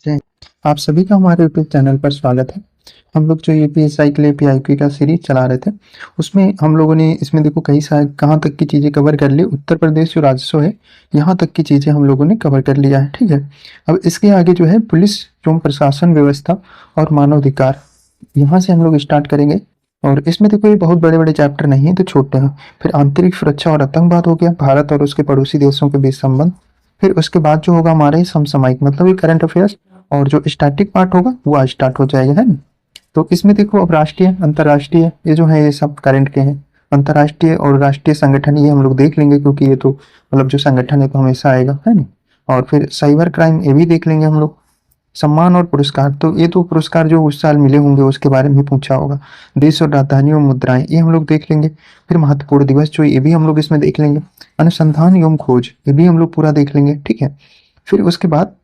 जय आप सभी का हमारे यूट्यूब चैनल पर स्वागत है। हम लोग जो यूपीएसआई के लिए पीआईक्यू का सीरीज चला रहे थे, उसमें हम लोगों ने इसमें देखो कई सारे कहाँ तक की चीज़ें कवर कर ली। उत्तर प्रदेश जो राजस्व है, यहाँ तक की चीज़ें हम लोगों ने कवर कर लिया है। ठीक है, अब इसके आगे जो है पुलिस एवं प्रशासन व्यवस्था और मानवाधिकार, यहाँ से हम लोग स्टार्ट करेंगे। और इसमें देखो ये बहुत बड़े बड़े चैप्टर नहीं है, तो छोटे हैं। फिर आंतरिक सुरक्षा और आतंकवाद हो गया, भारत और उसके पड़ोसी देशों के बीच संबंध। फिर उसके बाद जो होगा हमारे समसामयिक, मतलब ये करंट अफेयर्स। और जो स्टैटिक पार्ट होगा वो आज स्टार्ट हो जाएगा, है ना। तो इसमें देखो अब राष्ट्रीय अंतर्राष्ट्रीय ये जो है ये सब करंट के हैं। अंतर्राष्ट्रीय और राष्ट्रीय संगठन ये हम लोग देख लेंगे, क्योंकि ये तो मतलब जो संगठन है तो हमेशा आएगा, है ना। और फिर साइबर क्राइम ये भी देख लेंगे हम लोग। सम्मान और पुरस्कार, तो ये तो पुरस्कार जो उस साल मिले होंगे उसके बारे में पूछा होगा। देश और राजधानियों मुद्राएं ये हम लोग देख लेंगे। फिर महत्वपूर्ण दिवस जो ये भी हम लोग इसमें देख लेंगे। अनुसंधान एवं खोज ये भी हम लोग पूरा देख लेंगे, ठीक है। फिर उसके बाद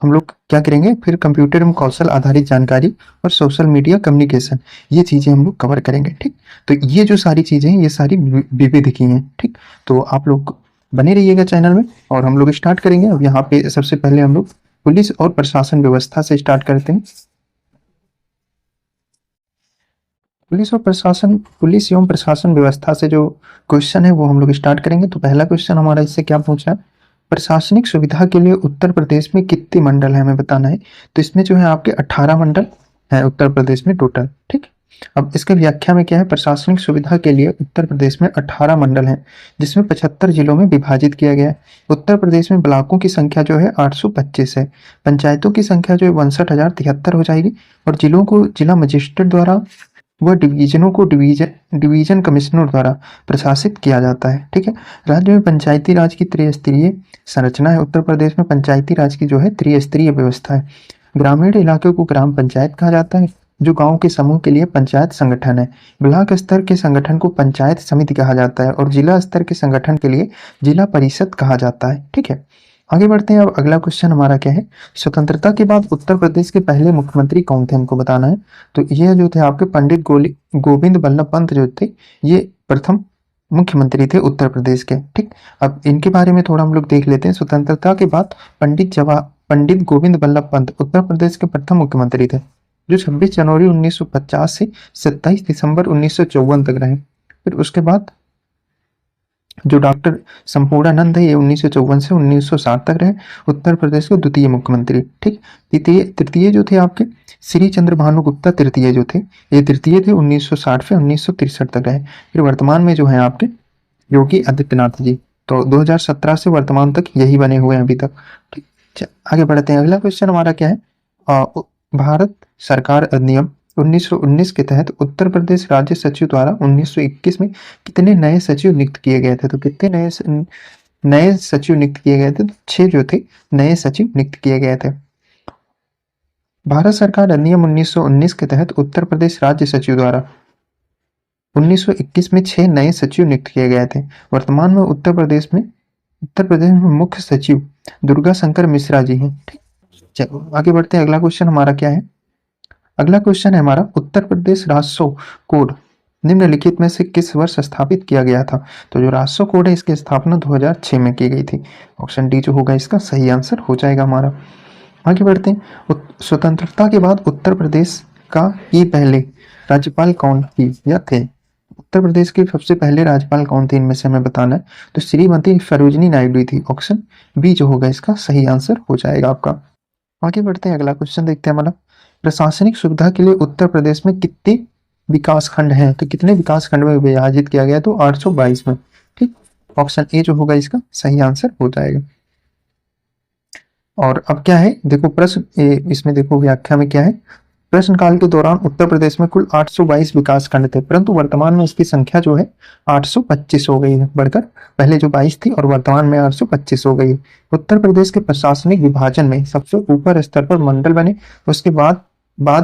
हम लोग क्या करेंगे, फिर कंप्यूटर एवं कौशल आधारित जानकारी और सोशल मीडिया कम्युनिकेशन, ये चीजें हम लोग कवर करेंगे, ठीक। तो ये जो सारी चीजें हैं ये सारी विविध की हैं, ठीक। तो आप लोग बने रहिएगा चैनल में और हम लोग स्टार्ट करेंगे। अब यहाँ पे सबसे पहले हम लोग पुलिस और प्रशासन व्यवस्था से स्टार्ट करते हैं। पुलिस एवं प्रशासन व्यवस्था से जो क्वेश्चन है वो हम लोग स्टार्ट करेंगे। तो पहला क्वेश्चन हमारा इससे क्या पूछा है, प्रशासनिक सुविधा के लिए उत्तर प्रदेश में कितने मंडल है हमें बताना है। तो इसमें जो है आपके 18 मंडल है उत्तर प्रदेश में टोटल, ठीक। अब इसके व्याख्या में क्या है, प्रशासनिक सुविधा के लिए उत्तर प्रदेश में 18 मंडल हैं, जिसमें 75 जिलों में विभाजित किया गया है। उत्तर प्रदेश में ब्लॉकों की संख्या जो है 825 है। पंचायतों की संख्या जो है 62,073 हो जाएगी। और जिलों को जिला मजिस्ट्रेट द्वारा व डिवीजनों को डिवीजन कमिश्नर द्वारा प्रशासित किया जाता है, ठीक है। राज्य में पंचायती राज की त्रिस्तरीय संरचना है। उत्तर प्रदेश में पंचायती राज की जो है त्रिस्तरीय व्यवस्था है। ग्रामीण इलाके को ग्राम पंचायत कहा जाता है, जो गांव के समूह के लिए पंचायत संगठन है। ब्लॉक स्तर के संगठन को पंचायत समिति कहा जाता है और जिला स्तर के संगठन के लिए जिला परिषद कहा जाता है, ठीक है। आगे बढ़ते हैं। अब अगला क्वेश्चन हमारा क्या है, स्वतंत्रता के बाद उत्तर प्रदेश के पहले मुख्यमंत्री कौन थे हमको बताना है। तो ये जो थे आपके पंडित गोविंद बल्लभ पंत जो थे, ये प्रथम मुख्यमंत्री थे उत्तर प्रदेश के, ठीक। अब इनके बारे में थोड़ा हम लोग देख लेते हैं। स्वतंत्रता के बाद पंडित गोविंद बल्लभ पंत उत्तर प्रदेश के प्रथम मुख्यमंत्री थे, जो 26 जनवरी 1950 से 27 दिसंबर 1954 तक रहे। फिर उसके बाद जो डॉक्टर संपूर्णानंद है, ये 1954 से 1960 तक रहे, उत्तर प्रदेश के द्वितीय मुख्यमंत्री, ठीक। तृतीय जो थे आपके श्री चंद्र भानु गुप्ता तृतीय जो थे, ये तृतीय थे, 1960 से 1963 तक रहे। फिर वर्तमान में जो है आपके योगी आदित्यनाथ जी, तो 2017 से वर्तमान तक यही बने हुए हैं अभी तक, ठीक। आगे बढ़ते हैं। अगला क्वेश्चन हमारा क्या है, भारत सरकार अधिनियम 1919 के तहत उत्तर प्रदेश राज्य सचिव द्वारा 1921 में कितने नए सचिव नियुक्त किए गए थे। तो कितने नए सचिव नियुक्त किए गए थे, तो 6 जो थे नए सचिव नियुक्त किए गए थे। भारत सरकार अधिनियम 1919 के तहत उत्तर प्रदेश राज्य सचिव द्वारा 1921 में 6 नए सचिव नियुक्त किए गए थे। वर्तमान में उत्तर प्रदेश में मुख्य सचिव दुर्गा शंकर मिश्रा जी हैं, ठीक। चलो आगे बढ़ते हैं। अगला क्वेश्चन हमारा क्या है, अगला क्वेश्चन है हमारा, उत्तर प्रदेश राजस्व कोड निम्नलिखित में से किस वर्ष स्थापित किया गया था। तो जो राजस्व कोड है इसकी स्थापना 2006 में की गई थी। ऑप्शन डी जो होगा इसका सही आंसर हो जाएगा हमारा। आगे बढ़ते हैं। स्वतंत्रता के बाद उत्तर प्रदेश का ये पहले राज्यपाल कौन थी या थे। उत्तर प्रदेश के सबसे पहले राज्यपाल कौन थे, इनमें से हमें बताना है। तो श्रीमती सरोजिनी नायडू थी। ऑप्शन बी जो होगा इसका सही आंसर हो जाएगा आपका। आगे बढ़ते हैं। अगला क्वेश्चन देखते हैं हमारा, प्रशासनिक सुविधा के लिए उत्तर प्रदेश में कितने विकास खंड हैं। तो कितने विकास खंड में विभाजित किया गया, तो 822 में, ठीक। ऑप्शन ए जो होगा इसका सही आंसर हो जाएगा। और अब क्या है देखो प्रश्न इसमें देखो व्याख्या में क्या है, प्रश्न काल के दौरान उत्तर प्रदेश में कुल 822 विकास खंड थे, परंतु वर्तमान में इसकी संख्या जो है 825 हो गई है, बढ़कर पहले जो 22 थी और वर्तमान में 825 हो गई है। उत्तर प्रदेश के प्रशासनिक विभाजन में सबसे ऊपर स्तर पर मंडल बने, उसके बाद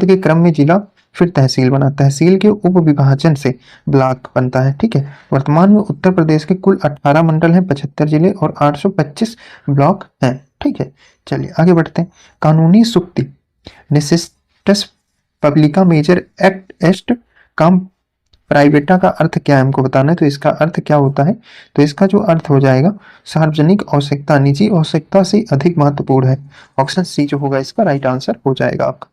के क्रम में जिला, फिर तहसील बना, तहसील के उप विभाजन से ब्लॉक बनता है, ठीक है। वर्तमान में उत्तर प्रदेश के कुल 18 मंडल हैं, 75 जिले और 825 ब्लॉक हैं, ठीक है। चलिए आगे बढ़ते हैं। कानूनी सुक्ति नेसेसिटस पब्लिका मेजर एक्ट एस्ट काम प्राइवेटा का अर्थ क्या है हमको बताना है, तो इसका अर्थ क्या होता है, तो इसका जो अर्थ हो जाएगा सार्वजनिक आवश्यकता निजी आवश्यकता से अधिक महत्वपूर्ण है। ऑप्शन सी जो होगा इसका राइट आंसर हो जाएगा आपका।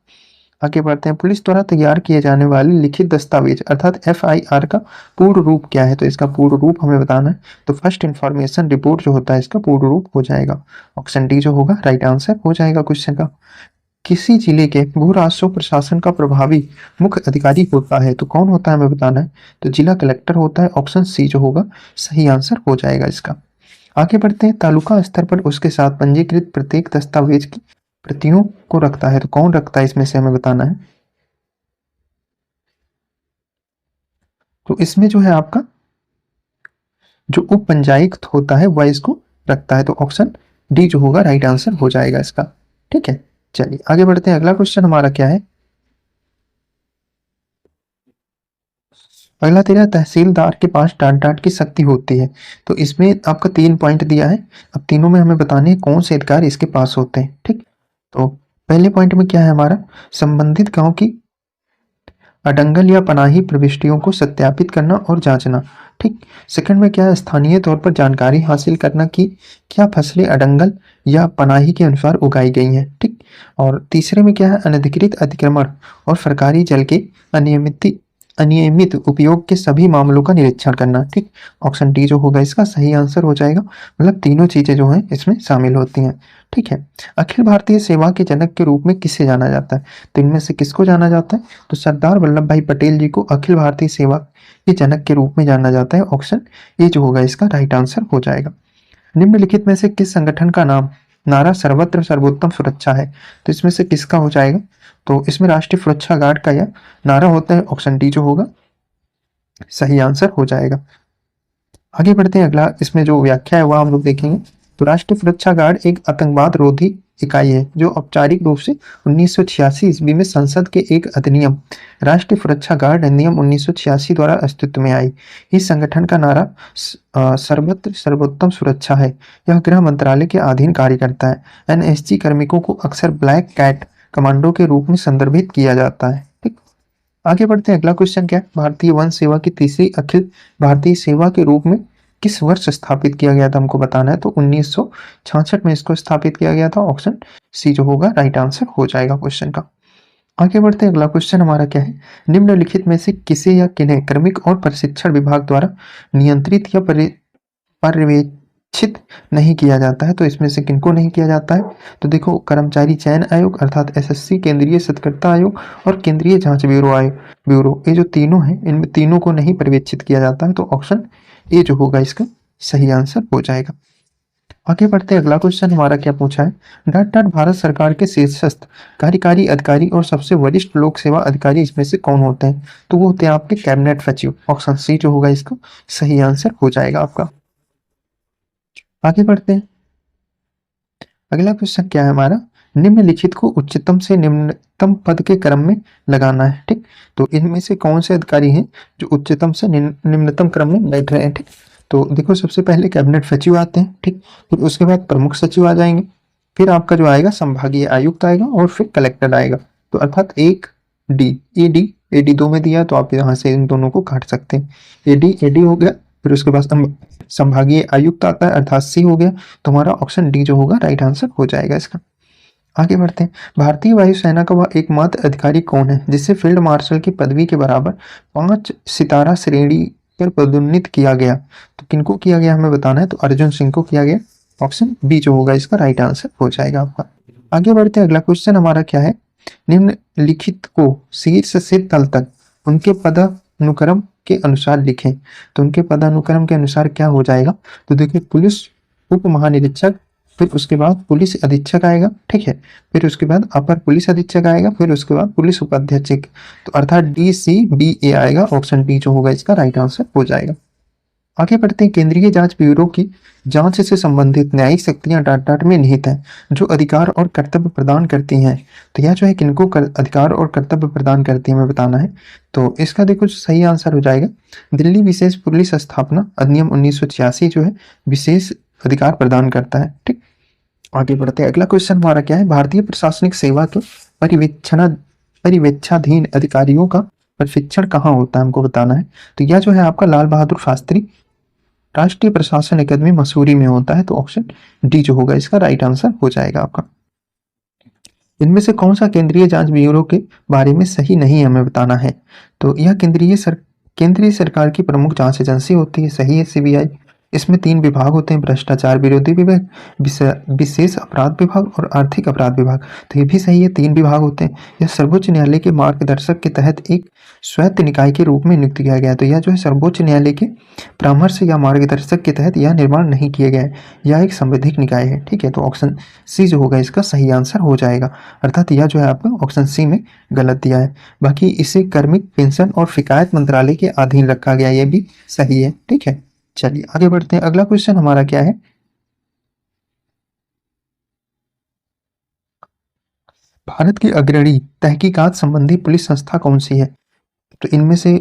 आगे बढ़ते हैं, पुलिस द्वारा तैयार किए जाने वाले लिखित दस्तावेज अर्थात एफआईआर का पूर्ण रूप क्या है, तो इसका पूर्ण रूप हमें बताना है, तो फर्स्ट इंफॉर्मेशन रिपोर्ट जो होता है इसका पूर्ण रूप हो जाएगा। ऑप्शन डी जो होगा राइट आंसर हो जाएगा क्वेश्चन का। किसी जिले के भू राजस्व प्रशासन का प्रभावी मुख्य अधिकारी होता है, तो कौन होता है हमें बताना है, तो जिला कलेक्टर होता है। ऑप्शन सी जो होगा सही आंसर हो जाएगा इसका। आगे बढ़ते हैं, तालुका स्तर पर उसके साथ पंजीकृत प्रत्येक दस्तावेज की प्रतियों को रखता है, तो कौन रखता है इसमें से हमें बताना है, तो इसमें जो है आपका जो उप पंचायत होता है वह इसको रखता है, तो ऑप्शन डी जो होगा राइट आंसर हो जाएगा इसका। ठीक है, चलिए आगे बढ़ते हैं, अगला क्वेश्चन हमारा क्या है, अगला तेरा तहसीलदार के पास डांट डांट की शक्ति होती है, तो इसमें आपका 3 पॉइंट दिया है। अब तीनों में हमें बताने हैं कौन से अधिकार इसके पास होते हैं। ठीक, तो पहले पॉइंट में क्या है हमारा, संबंधित गांव की अडंगल या पनाही प्रविष्टियों को सत्यापित करना और जांचना। ठीक, सेकंड में क्या है, स्थानीय तौर पर जानकारी हासिल करना कि क्या फसलें अडंगल या पनाही के अनुसार उगाई गई हैं। ठीक, और तीसरे में क्या है, अनधिकृत अतिक्रमण और सरकारी जल के अनियमित उपयोग के सभी मामलों का निरीक्षण करना। ठीक, ऑप्शन डी जो होगा इसका सही आंसर हो जाएगा, मतलब तीनों चीजें जो हैं इसमें शामिल होती हैं। ठीक है, अखिल भारतीय सेवा के जनक के रूप में किसे जाना जाता है, तो इनमें से किसको जाना जाता है, तो सरदार वल्लभ भाई पटेल जी को अखिल भारतीय सेवा के जनक के रूप में जाना जाता है। ऑप्शन ए जो होगा इसका राइट आंसर हो जाएगा। निम्नलिखित में से किस संगठन का नारा सर्वत्र सर्वोत्तम सुरक्षा है, तो इसमें से किसका हो जाएगा, तो इसमें राष्ट्रीय सुरक्षा गार्ड का यह नारा होता है। ऑप्शन डी जो होगा सही आंसर हो जाएगा। आगे बढ़ते हैं, अगला इसमें जो व्याख्या है वह हम लोग देखेंगे। तो राष्ट्रीय सुरक्षा गार्ड एक आतंकवाद रोधी इकाई है जो औपचारिक रूप से 1986 ईस्वी में संसद के एक अधिनियम राष्ट्रीय सुरक्षा गार्ड अधिनियम 1986 द्वारा अस्तित्व में आई। इस संगठन का नारा सर्वत्र सर्वोत्तम सुरक्षा है। यह गृह मंत्रालय के अधीन कार्य करता है। एनएसजी कार्मिकों को अक्सर ब्लैक कैट कमांडो के रूप में संदर्भित किया जाता है। ठीक, आगे बढ़ते हैं, अगला क्वेश्चन क्या है, भारतीय वन सेवा की तीसरी अखिल भारतीय सेवा के रूप में किस वर्ष स्थापित किया गया था हमको बताना है, तो 1966 में इसको स्थापित किया गया था। ऑप्शन सी जो होगा राइट आंसर हो जाएगा क्वेश्चन का। आगे बढ़ते हैं, अगला क्वेश्चन हमारा क्या है, निम्नलिखित में से किसे या किन्हें कार्मिक और प्रशिक्षण विभाग द्वारा नियंत्रित या पर्यवेक्षित नहीं किया जाता है, तो इसमें से किनको नहीं किया जाता है, तो देखो कर्मचारी चयन आयोग अर्थात एसएससी, केंद्रीय सतर्कता आयोग और केंद्रीय जांच ब्यूरो, ये जो तीनों हैं इनमें तीनों को नहीं पर्यवेक्षित किया जाता है, तो ऑप्शन ए जो होगा इसका सही आंसर हो जाएगा। आगे बढ़ते हैं, अगला क्वेश्चन हमारा क्या पूछा है, डाट डाट भारत सरकार के शीर्षस्थ कार्यकारी अधिकारी और सबसे वरिष्ठ लोक सेवा अधिकारी इसमें से कौन होते हैं, तो वो होते हैं आपके कैबिनेट सचिव। ऑप्शन सी जो होगा इसका सही आंसर हो जाएगा आपका। आगे बढ़ते हैं, अगला क्वेश्चन क्या है हमारा, निम्नलिखित को उच्चतम से निम्नतम पद के क्रम में लगाना है। ठीक, तो इनमें से कौन से अधिकारी हैं जो उच्चतम से निम्नतम क्रम में बैठ रहे हैं। ठीक, तो देखो सबसे पहले कैबिनेट सचिव आते हैं। ठीक, फिर उसके बाद प्रमुख सचिव आ जाएंगे, फिर आपका जो आएगा संभागीय आयुक्त आएगा और फिर कलेक्टर आएगा। तो अर्थात एक डी एडी 2 में दिया, तो आप यहाँ से इन दोनों को काट सकते हैं। एडी हो गया, फिर उसके बाद संभागीय आयुक्त आता है अर्थात सी हो गया, तो हमारा ऑप्शन डी जो होगा राइट आंसर हो जाएगा इसका। आगे बढ़ते हैं, भारतीय वायुसेना का वह एकमात्र अधिकारी कौन है जिसे फील्ड मार्शल की पदवी के बराबर 5 सितारा श्रेणी पर पदोन्नत किया गया, तो किनको किया गया हमें बताना है, तो अर्जुन सिंह को किया गया। ऑप्शन बी जो होगा इसका राइट आंसर हो जाएगा आपका। आगे बढ़ते हैं, अगला क्वेश्चन हमारा क्या है, निम्नलिखित को शीर्ष से तल तक उनके पदानुक्रम के अनुसार लिखें, तो उनके पदानुक्रम के अनुसार क्या हो जाएगा, तो देखिए पुलिस उप महानिरीक्षक, फिर उसके बाद पुलिस अधीक्षक आएगा। ठीक है, फिर उसके बाद अपर पुलिस अधीक्षक आएगा, फिर उसके बाद पुलिस उपाध्यक्ष, तो अर्थात DCBA आएगा। ऑप्शन बी जो होगा इसका राइट आंसर हो जाएगा। आगे बढ़ते हैं, केंद्रीय जांच ब्यूरो की जांच से संबंधित न्यायिक शक्तियां डाट डाट में निहित हैं जो अधिकार और कर्तव्य प्रदान करती हैं, तो यह जो है किनको अधिकार और कर्तव्य प्रदान करती है हमें बताना है, तो इसका देखो सही आंसर हो जाएगा दिल्ली विशेष पुलिस स्थापना अधिनियम 1986 जो है विशेष अधिकार प्रदान करता है। ठीक, आगे बढ़ते हैं, अगला क्वेश्चन हमारा क्या है, भारतीय प्रशासनिक सेवा के पर्यवेक्षणाधीन अधिकारियों का प्रशिक्षण कहाँ होता है हमको बताना है। तो यह जो है आपका लाल बहादुर शास्त्री राष्ट्रीय प्रशासन अकादमी मसूरी में होता है। तो ऑप्शन डी जो होगा इसका राइट आंसर हो जाएगा आपका। इनमें से कौन सा केंद्रीय जांच ब्यूरो के बारे में सही नहीं हमें बताना है। तो यह केंद्रीय सरकार की प्रमुख जांच एजेंसी होती है, सही है सीबीआई। इसमें 3 विभाग होते हैं, भ्रष्टाचार विरोधी विभाग, विशेष अपराध विभाग और आर्थिक अपराध विभाग। तो ये भी सही है, 3 विभाग होते हैं। यह सर्वोच्च न्यायालय के मार्गदर्शक के तहत एक स्वायत्त निकाय के रूप में नियुक्त किया गया है। तो यह जो है सर्वोच्च न्यायालय के परामर्श या मार्गदर्शक के तहत यह निर्माण नहीं किया गया है, यह एक संवैधानिक निकाय है। ठीक है, तो ऑप्शन सी जो होगा इसका सही आंसर हो जाएगा। अर्थात यह जो है आपका ऑप्शन सी में गलत दिया है। बाकी इसे कार्मिक पेंशन और शिकायत मंत्रालय के अधीन रखा गया, ये भी सही है। ठीक है, चलिए आगे बढ़ते हैं। अगला क्वेश्चन हमारा क्या है, भारत की अग्रणी तहकीकात संबंधी पुलिस संस्था कौन सी है। तो इनमें से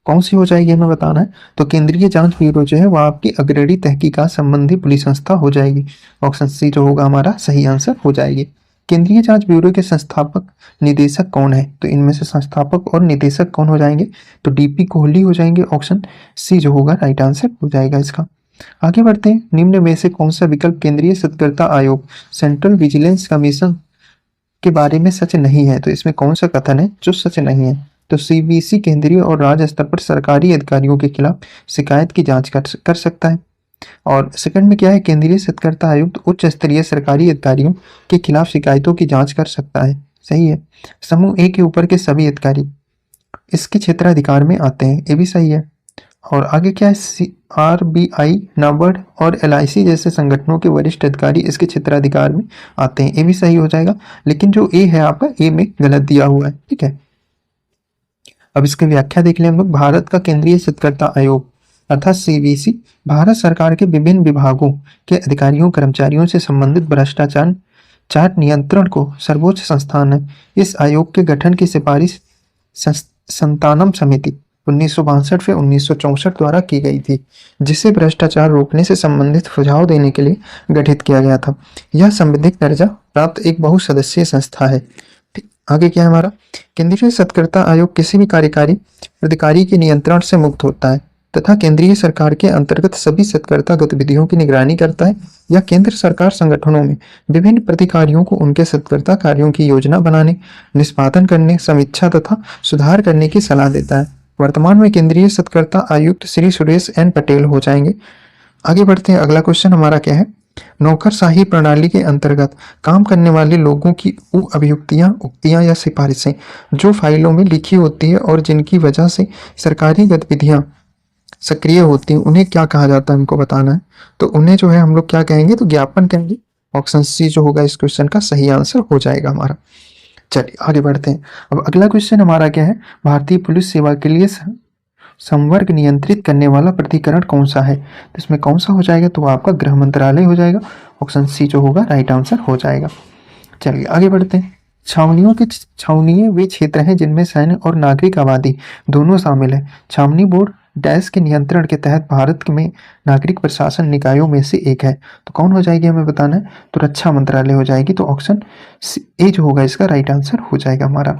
कौन सी हो जाएगी हमें बताना है। तो केंद्रीय जांच ब्यूरो जो है वह आपकी अग्रणी तहकीकात संबंधी पुलिस संस्था हो जाएगी। ऑप्शन सी जो होगा हमारा सही आंसर हो जाएगी। केंद्रीय जांच ब्यूरो के संस्थापक निदेशक कौन है। तो इनमें से संस्थापक और निदेशक कौन हो जाएंगे। तो डीपी कोहली हो जाएंगे। ऑप्शन सी जो होगा राइट आंसर हो जाएगा इसका। आगे बढ़ते हैं। निम्न में से कौन सा विकल्प केंद्रीय सतर्कता आयोग सेंट्रल विजिलेंस कमीशन के बारे में सच नहीं है। तो इसमें कौन सा कथन है जो सच नहीं है। तो सीबीसी केंद्रीय और राज्य स्तर पर सरकारी अधिकारियों के खिलाफ शिकायत की जांच कर सकता है। और सेकंड में क्या है, केंद्रीय सतर्कता आयुक्त उच्च स्तरीय सरकारी अधिकारियों के खिलाफ शिकायतों की जांच कर सकता है। सही है। समूह ए के ऊपर के सभी अधिकारी इसके क्षेत्राधिकार में आते हैं, ये भी सही है। और आगे क्या है, आरबीआई, नाबार्ड और एलआईसी जैसे संगठनों के वरिष्ठ अधिकारी इसके क्षेत्राधिकार में आते हैं, ये भी सही हो जाएगा। लेकिन जो ए है आपका, ए में गलत दिया हुआ है। ठीक है, अब इसकी व्याख्या देख लें हम लोग। भारत का केंद्रीय सतर्कता आयोग अर्थात सीबीसी भारत सरकार के विभिन्न विभागों के अधिकारियों कर्मचारियों से संबंधित भ्रष्टाचार नियंत्रण को सर्वोच्च संस्थान है। इस आयोग के गठन की सिफारिश संतानम समिति 1962 से 1964 द्वारा की गई थी, जिसे भ्रष्टाचार रोकने से संबंधित सुझाव देने के लिए गठित किया गया था। यह संवैधानिक दर्जा प्राप्त एक बहुसदस्यीय संस्था है। आगे क्या है हमारा, केंद्रीय सतर्कता आयोग किसी भी कार्यकारी अधिकारी के नियंत्रण से मुक्त होता है तथा केंद्रीय सरकार के अंतर्गत सभी सतर्कता गतिविधियों की निगरानी करता है। यह केंद्र सरकार संगठनों में विभिन्न प्राधिकारियों को उनके सतर्कता कार्यों की योजना बनाने, निष्पादन करने, समीक्षा तथा सुधार करने की सलाह देता है। वर्तमान में केंद्रीय सतर्कता आयुक्त श्री सुरेश एन पटेल हो जाएंगे। आगे बढ़ते हैं। अगला क्वेश्चन हमारा क्या है, नौकरशाही प्रणाली के अंतर्गत काम करने वाले लोगों की अभियुक्तियां, उक्तियां या सिफारिशें जो फाइलों में लिखी होती है और जिनकी वजह से सरकारी गतिविधियां सक्रिय होती हैं, उन्हें क्या कहा जाता है हमको बताना है। तो उन्हें जो है हम लोग क्या कहेंगे, तो ज्ञापन कहेंगे। ऑप्शन सी जो होगा इस क्वेश्चन का सही आंसर हो जाएगा हमारा। चलिए आगे बढ़ते हैं। अब अगला क्वेश्चन हमारा क्या है, भारतीय पुलिस सेवा के लिए संवर्ग नियंत्रित करने वाला प्राधिकरण कौन सा है। तो इसमें कौन सा हो जाएगा, तो आपका गृह मंत्रालय हो जाएगा। ऑप्शन सी जो होगा राइट आंसर हो जाएगा। चलिए आगे बढ़ते हैं। छावनियां वे क्षेत्र हैं जिनमें सैन्य और नागरिक आबादी दोनों शामिल है। छावनी बोर्ड डैश के नियंत्रण के तहत भारत में नागरिक प्रशासन निकायों में से एक है। तो कौन हो जाएगी हमें बताना है, तो रक्षा मंत्रालय हो जाएगी। तो ऑप्शन ए जो होगा इसका राइट आंसर हो जाएगा हमारा।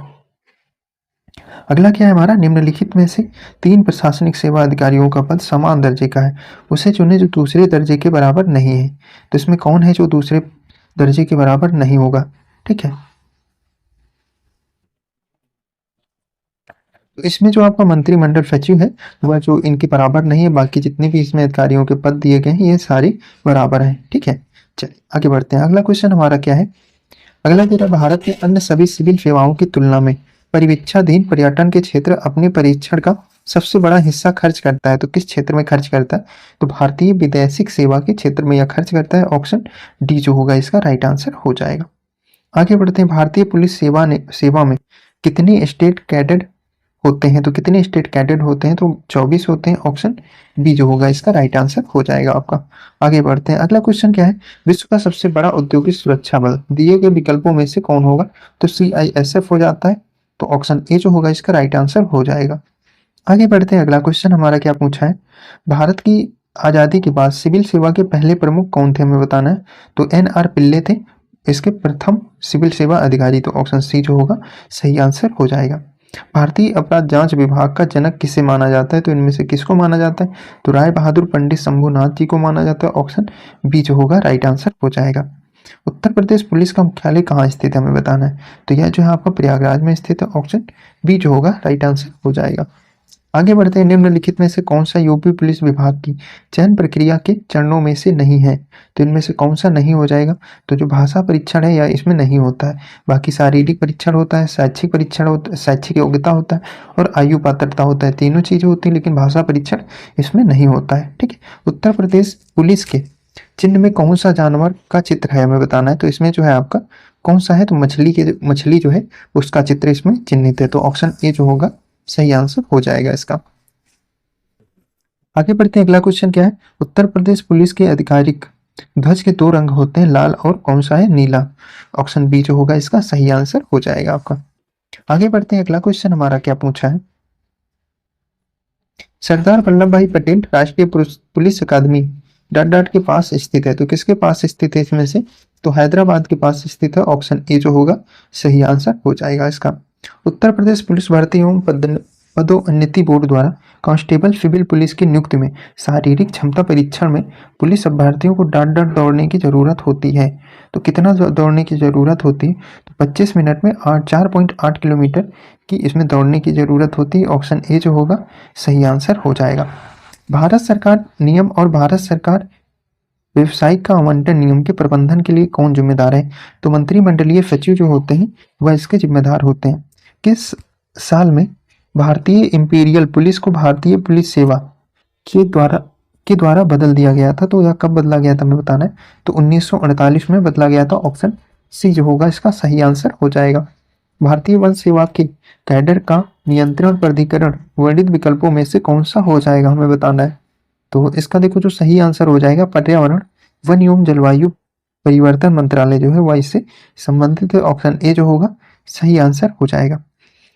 अगला क्या है हमारा, निम्नलिखित में से 3 प्रशासनिक सेवा अधिकारियों का पद समान दर्जे का है, उसे चुने जो दूसरे दर्जे के बराबर नहीं है। तो इसमें कौन है जो दूसरे दर्जे के बराबर नहीं होगा। ठीक है, तो इसमें जो आपका मंत्रिमंडल सचिव है वह जो इनके बराबर नहीं है, बाकी जितने भी इसमें अधिकारियों के पद दिए गए हैं ये सारे बराबर हैं। ठीक है, चलिए आगे बढ़ते हैं। अगला क्वेश्चन हमारा क्या है, अगला तेरा भारत के अन्य सभी सिविल सेवाओं की तुलना में परिवीक्षाधीन पर्यटन के क्षेत्र अपने परीक्षण का सबसे बड़ा हिस्सा खर्च करता है। तो किस क्षेत्र में खर्च करता है, तो भारतीय विदेशिक सेवा के क्षेत्र में यह खर्च करता है। ऑप्शन डी जो होगा इसका राइट आंसर हो जाएगा। आगे बढ़ते हैं। भारतीय पुलिस सेवा में कितने स्टेट कैडेट होते हैं। तो कितने स्टेट कैडेट होते हैं, तो 24 होते हैं। ऑप्शन बी जो होगा इसका राइट आंसर हो जाएगा आपका। आगे बढ़ते हैं। अगला क्वेश्चन क्या है, विश्व का सबसे बड़ा औद्योगिक सुरक्षा बल दिए गए विकल्पों में से कौन होगा। तो CISF हो जाता है। तो ऑप्शन ए जो होगा इसका राइट आंसर हो जाएगा। आगे बढ़ते हैं। अगला क्वेश्चन हमारा क्या पूछा है, भारत की आज़ादी के बाद सिविल सेवा के पहले प्रमुख कौन थे हमें बताना है। तो NR पिल्ले थे, इसके प्रथम सिविल सेवा अधिकारी, तो ऑप्शन सी जो होगा सही आंसर हो जाएगा। भारतीय अपराध जांच विभाग का जनक किसे माना जाता है, तो इनमें से किसको माना जाता है, तो राय बहादुर पंडित शंभुनाथ जी को माना जाता है, ऑप्शन बी जो होगा राइट आंसर हो जाएगा। उत्तर प्रदेश पुलिस का मुख्यालय कहाँ स्थित है हमें बताना है, तो यह जो है आपका प्रयागराज में स्थित है, ऑप्शन बी जो होगा राइट आंसर हो जाएगा। आगे बढ़ते हैं, निम्नलिखित में से कौन सा यूपी पुलिस विभाग की चयन प्रक्रिया के चरणों में से नहीं है, तो इनमें से कौन सा नहीं हो जाएगा, तो जो भाषा परीक्षण है या इसमें नहीं होता है, बाकी शारीरिक परीक्षण होता है, शैक्षिक परीक्षण होता है, शैक्षिक योग्यता होता है और आयु पात्रता होता है, तीनों चीजें होती है, लेकिन भाषा परीक्षण इसमें नहीं होता है। ठीक है, उत्तर प्रदेश पुलिस के चिन्ह में कौन सा जानवर का चित्र है हमें बताना है, तो इसमें जो है आपका कौन सा है, तो मछली जो है उसका चित्र इसमें चिन्हित है, तो ऑप्शन ए जो होगा सही आंसर हो जाएगा इसका। आगे बढ़ते हैं, अगला क्वेश्चन क्या है, उत्तर प्रदेश पुलिस के आधिकारिक ध्वज के दो रंग होते हैं, लाल और कौन सा है, नीला, ऑप्शन बी जो होगा इसका सही आंसर हो जाएगा आपका। आगे बढ़ते हैं, अगला क्वेश्चन हमारा क्या पूछा है, सरदार वल्लभ भाई पटेल राष्ट्रीय पुलिस अकादमी डॉट डॉट के पास स्थित है, तो किसके पास स्थित है इसमें से, तो हैदराबाद के पास स्थित है, ऑप्शन ए जो होगा सही आंसर हो जाएगा इसका। उत्तर प्रदेश पुलिस भर्ती एवं पदोन्नति बोर्ड द्वारा कांस्टेबल सिविल पुलिस की नियुक्ति में शारीरिक क्षमता परीक्षण में पुलिस अभ्यर्थियों को डॉट डॉट दौड़ने की जरूरत होती है, तो कितना दौड़ने की जरूरत होती है, तो 25 मिनट में 4.8 किलोमीटर की इसमें दौड़ने की जरूरत होती है, ऑप्शन ए जो होगा सही आंसर हो जाएगा। भारत सरकार नियम और भारत सरकार व्यवसायिक का आवंटन नियम के प्रबंधन के लिए कौन जिम्मेदार है, तो मंत्रिमंडलीय सचिव जो होते हैं वह इसके जिम्मेदार होते हैं। किस साल में भारतीय इंपीरियल पुलिस को भारतीय पुलिस सेवा के द्वारा बदल दिया गया था, तो यह कब बदला गया था हमें बताना है, तो 1948 में बदला गया था, ऑप्शन सी जो होगा इसका सही आंसर हो जाएगा। भारतीय वन सेवा के कैडर का नियंत्रण प्राधिकरण वर्णित विकल्पों में से कौन सा हो जाएगा हमें बताना है, तो इसका देखो जो सही आंसर हो जाएगा पर्यावरण वन एवं जलवायु परिवर्तन मंत्रालय जो है वह इससे संबंधित है, ऑप्शन ए जो होगा सही आंसर हो जाएगा।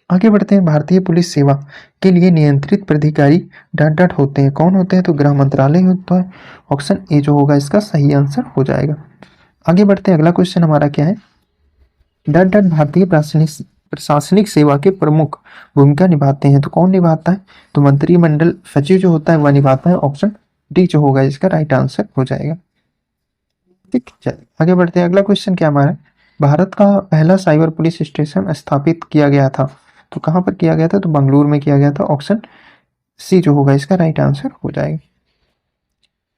आगे बढ़ते हैं, भारतीय पुलिस सेवा के लिए नियंत्रित प्राधिकारी डॉट डॉट होते हैं, कौन होते हैं, तो गृह मंत्रालय होता है, ऑप्शन ए जो होगा इसका सही आंसर हो जाएगा। आगे बढ़ते हैं, अगला क्वेश्चन हमारा क्या है, डॉट डॉट भारतीय प्रशासनिक सेवा के प्रमुख भूमिका निभाते हैं, तो कौन निभाता है, तो मंत्रिमंडल सचिव जो होता है वह निभाता है, ऑप्शन डी जो होगा इसका राइट आंसर हो जाएगा। ठीक, चलिए आगे बढ़ते हैं, अगला क्वेश्चन क्या हमारा, भारत का पहला साइबर पुलिस स्टेशन स्थापित किया गया था, तो कहाँ पर किया गया था, तो बंगलुरु में किया गया था, ऑप्शन सी जो होगा इसका राइट आंसर हो जाएगा।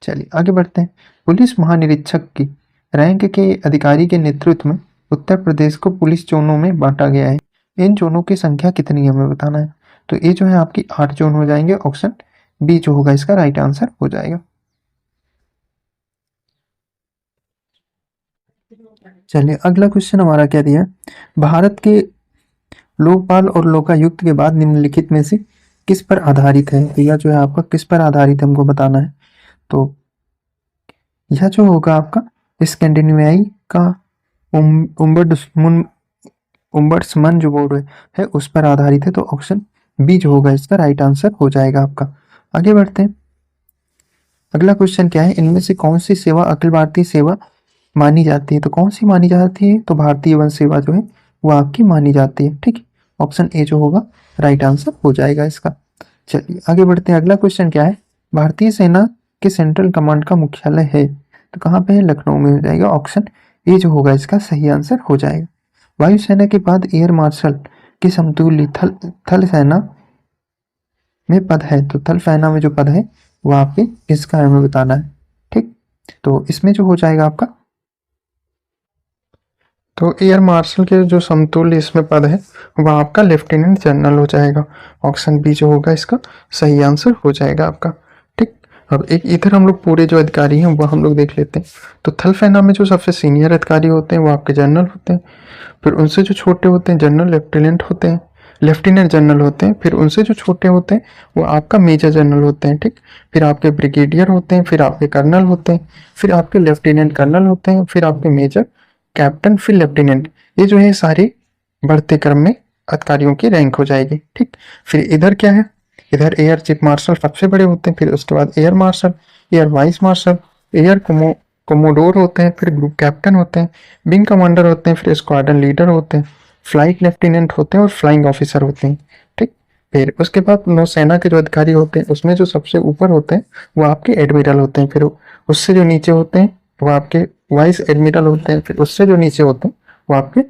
चलिए आगे बढ़ते हैं, पुलिस महानिरीक्षक की रैंक के अधिकारी के नेतृत्व में उत्तर प्रदेश को पुलिस जोनों में बांटा गया है, इन जोनों की संख्या कितनी है हमें बताना है, तो ये जो है आपकी 8 जोन हो जाएंगे, ऑप्शन बी जो होगा इसका राइट आंसर हो जाएगा। चलिए अगला क्वेश्चन हमारा क्या दिया, भारत के लोकपाल और लोकायुक्त के बाद निम्नलिखित में से किस पर आधारित है, तो यह जो है आपका किस पर आधारित है हमको बताना है, तो यह जो होगा आपका स्कैंडिनेवियाई का उम्बड्समन जो बोर्ड है उस पर आधारित है, तो ऑप्शन बी जो होगा इसका राइट आंसर हो जाएगा आपका। आगे बढ़ते हैं, अगला क्वेश्चन क्या है, इनमें से कौन सी सेवा अखिल भारतीय सेवा मानी जाती है, तो कौन सी मानी जाती है, तो भारतीय वन सेवा जो है वो आपकी मानी जाती है। ठीक, ऑप्शन ए जो होगा राइट आंसर हो जाएगा इसका। चलिए आगे बढ़ते हैं, अगला क्वेश्चन क्या है, भारतीय सेना के सेंट्रल कमांड का मुख्यालय है, तो कहाँ पे है, लखनऊ में हो जाएगा, ऑप्शन ए जो होगा इसका सही आंसर हो जाएगा। वायुसेना के बाद एयर मार्शल के समतुल्य थल सेना में पद है, तो थल सेना में जो पद है वो आपके किसका है हमें बताना है। ठीक, तो इसमें जो हो जाएगा आपका, तो एयर मार्शल के जो समतुल्य इसमें पद है वह आपका लेफ्टिनेंट जनरल हो जाएगा, ऑप्शन बी जो होगा इसका सही आंसर हो जाएगा आपका। ठीक, अब एक इधर हम लोग पूरे जो अधिकारी हैं वह हम लोग देख लेते हैं, तो थल सेना में जो सबसे सीनियर अधिकारी होते हैं वो आपके जनरल होते हैं, फिर उनसे जो छोटे होते हैं जनरल लेफ्टिनेंट होते हैं, लेफ्टिनेंट जनरल होते हैं, फिर उनसे जो छोटे होते हैं वो आपका मेजर जनरल होते हैं। ठीक, फिर आपके ब्रिगेडियर होते हैं, फिर आपके कर्नल होते हैं, फिर आपके लेफ्टिनेंट कर्नल होते हैं, फिर आपके मेजर, कैप्टन, फिर लेफ्टिनेंट, ये जो है सारे बढ़ते क्रम में अधिकारियों की रैंक हो जाएगी। ठीक, फिर इधर क्या है, इधर एयर चीफ मार्शल सबसे बड़े होते हैं, फिर उसके बाद air marshal, air vice marshal, air commodore होते हैं, फिर ग्रुप कैप्टन होते हैं, विंग कमांडर होते हैं, फिर स्क्वाड्रन लीडर होते हैं, फ्लाइट लेफ्टिनेंट होते हैं और फ्लाइंग ऑफिसर होते हैं। ठीक, फिर उसके बाद नौसेना के जो अधिकारी होते हैं उसमें जो सबसे ऊपर होते हैं वो आपके एडमिरल होते हैं, फिर उससे जो नीचे होते हैं वो आपके वाइस एडमिरल होते हैं, फिर उससे जो नीचे होते हैं वो आपके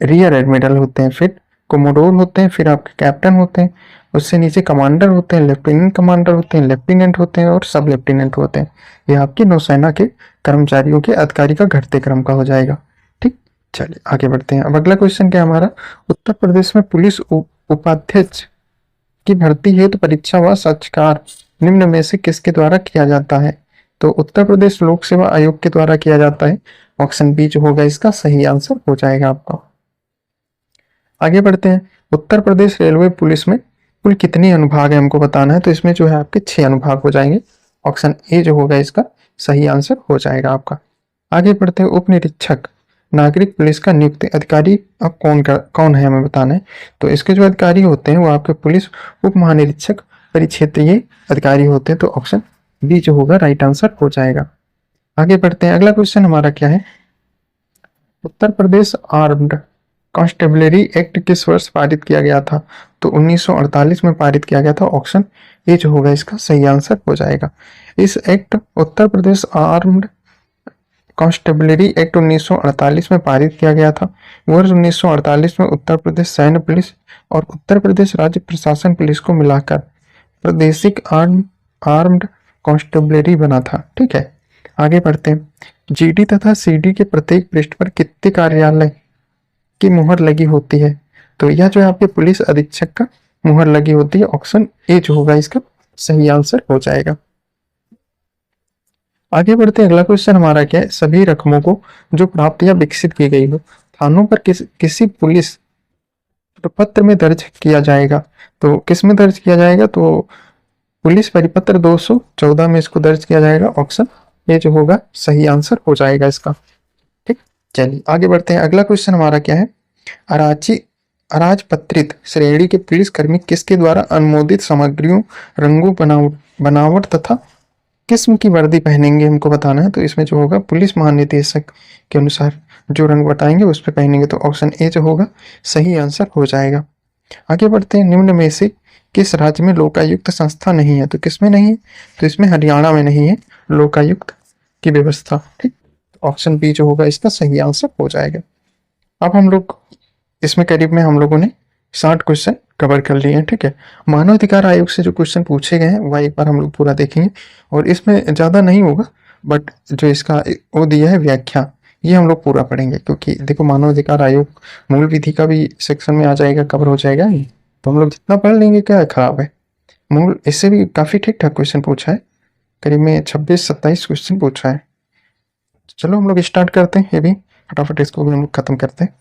रियर एडमिरल होते हैं, फिर कोमोडोर होते हैं, फिर आपके कैप्टन होते हैं, उससे नीचे कमांडर होते हैं, लेफ्टिनेंट कमांडर होते हैं, लेफ्टिनेंट होते हैं और सब लेफ्टिनेंट होते हैं। ये आपकी नौसेना के कर्मचारियों के अधिकारी का घटते क्रम का हो जाएगा। ठीक, चलिए आगे बढ़ते हैं। अब अगला क्वेश्चन क्या हमारा, उत्तर प्रदेश में पुलिस उपाध्यक्ष की भर्ती हेतु परीक्षा व साक्षात्कार निम्न में से किसके द्वारा किया जाता है? तो उत्तर प्रदेश लोक सेवा आयोग के द्वारा किया जाता है। ऑप्शन बी जो होगा इसका सही आंसर हो जाएगा आपका। आगे बढ़ते हैं। उत्तर प्रदेश रेलवे पुलिस में कुल कितने अनुभाग है हमको बताना है, तो इसमें जो है आपके 6 अनुभाग हो जाएंगे। ऑप्शन ए जो होगा इसका सही आंसर हो जाएगा आपका। आगे बढ़ते हैं। उप निरीक्षक नागरिक पुलिस का नियुक्त अधिकारी अब कौन है हमें बताना है। तो इसके जो अधिकारी होते हैं वो आपके पुलिस उप महानिरीक्षक परिक्षेत्रीय अधिकारी होते हैं। तो ऑप्शन बी जो होगा राइट आंसर हो जाएगा। आगे बढ़ते हैं। अगला क्वेश्चन हमारा क्या है, Uttar Pradesh armed constabulary act किस वर्ष पारित किया गया था? तो 1948 में पारित किया गया था। ऑप्शन ए जो होगा इसका सही आंसर हो जाएगा। इस act Uttar Pradesh armed constabulary act 1948 में पारित किया गया था। वर्ष 1948 में उत्तर प्रदेश सैन्य पुलिस और उत्तर प्रदेश राज्य प्रशासन पुलिस को मिलाकर प्रादेशिक आर्म्ड कॉन्स्टेबलरी बना था। ठीक है, आगे बढ़ते हैं। जीडी तथा सीडी के प्रत्येक पृष्ठ पर कितने कार्यालय की मुहर लगी होती है? तो यह जो है आपके पुलिस अधीक्षक का मुहर लगी होती है। ऑप्शन ए जो होगा इसका सही आंसर हो जाएगा। आगे बढ़ते हैं। अगला क्वेश्चन हमारा क्या है, सभी रकमों को जो प्राप्त या विकसित की गई हो थानों पर किसी पुलिस पत्र में दर्ज किया जाएगा। तो किस में दर्ज किया जाएगा? तो पुलिस परिपत्र 214 में इसको दर्ज किया जाएगा। ऑप्शन ए जो होगा सही आंसर हो जाएगा इसका। ठीक, चलिए आगे बढ़ते हैं। अगला क्वेश्चन हमारा क्या है, अराजपत्रित श्रेणी के पुलिस कर्मी किसके द्वारा अनुमोदित सामग्रियों, रंगों, बनावट तथा किस्म की वर्दी पहनेंगे हमको बताना है। तो इसमें जो होगा पुलिस महानिदेशक के अनुसार जो रंग बताएंगे उस पर पहनेंगे। तो ऑप्शन ए जो होगा सही आंसर हो जाएगा। आगे बढ़ते हैं। निम्न में से किस राज्य में लोकायुक्त संस्था नहीं है? तो किस में नहीं है? तो इसमें हरियाणा में नहीं है लोकायुक्त की व्यवस्था। ठीक, ऑप्शन बी जो होगा इसका सही आंसर हो जाएगा। अब हम लोग इसमें करीब में हम लोगों ने 60 क्वेश्चन कवर कर लिए हैं। ठीक है, मानव अधिकार आयोग से जो क्वेश्चन पूछे गए हैं वह एक बार हम लोग पूरा देखेंगे और इसमें ज़्यादा नहीं होगा, बट जो इसका वो दिया है व्याख्या ये हम लोग पूरा पढ़ेंगे, क्योंकि देखो मानव अधिकार आयोग मूल विधि का भी सेक्शन में आ जाएगा, कवर हो जाएगा। तो हम लोग जितना पढ़ लेंगे क्या खराब है। मूल इससे भी काफ़ी ठीक ठाक क्वेश्चन पूछा है, करीब में 26-27 क्वेश्चन पूछा है। चलो हम लोग स्टार्ट करते हैं, ये भी फटाफट इसको भी हम लोग खत्म करते हैं।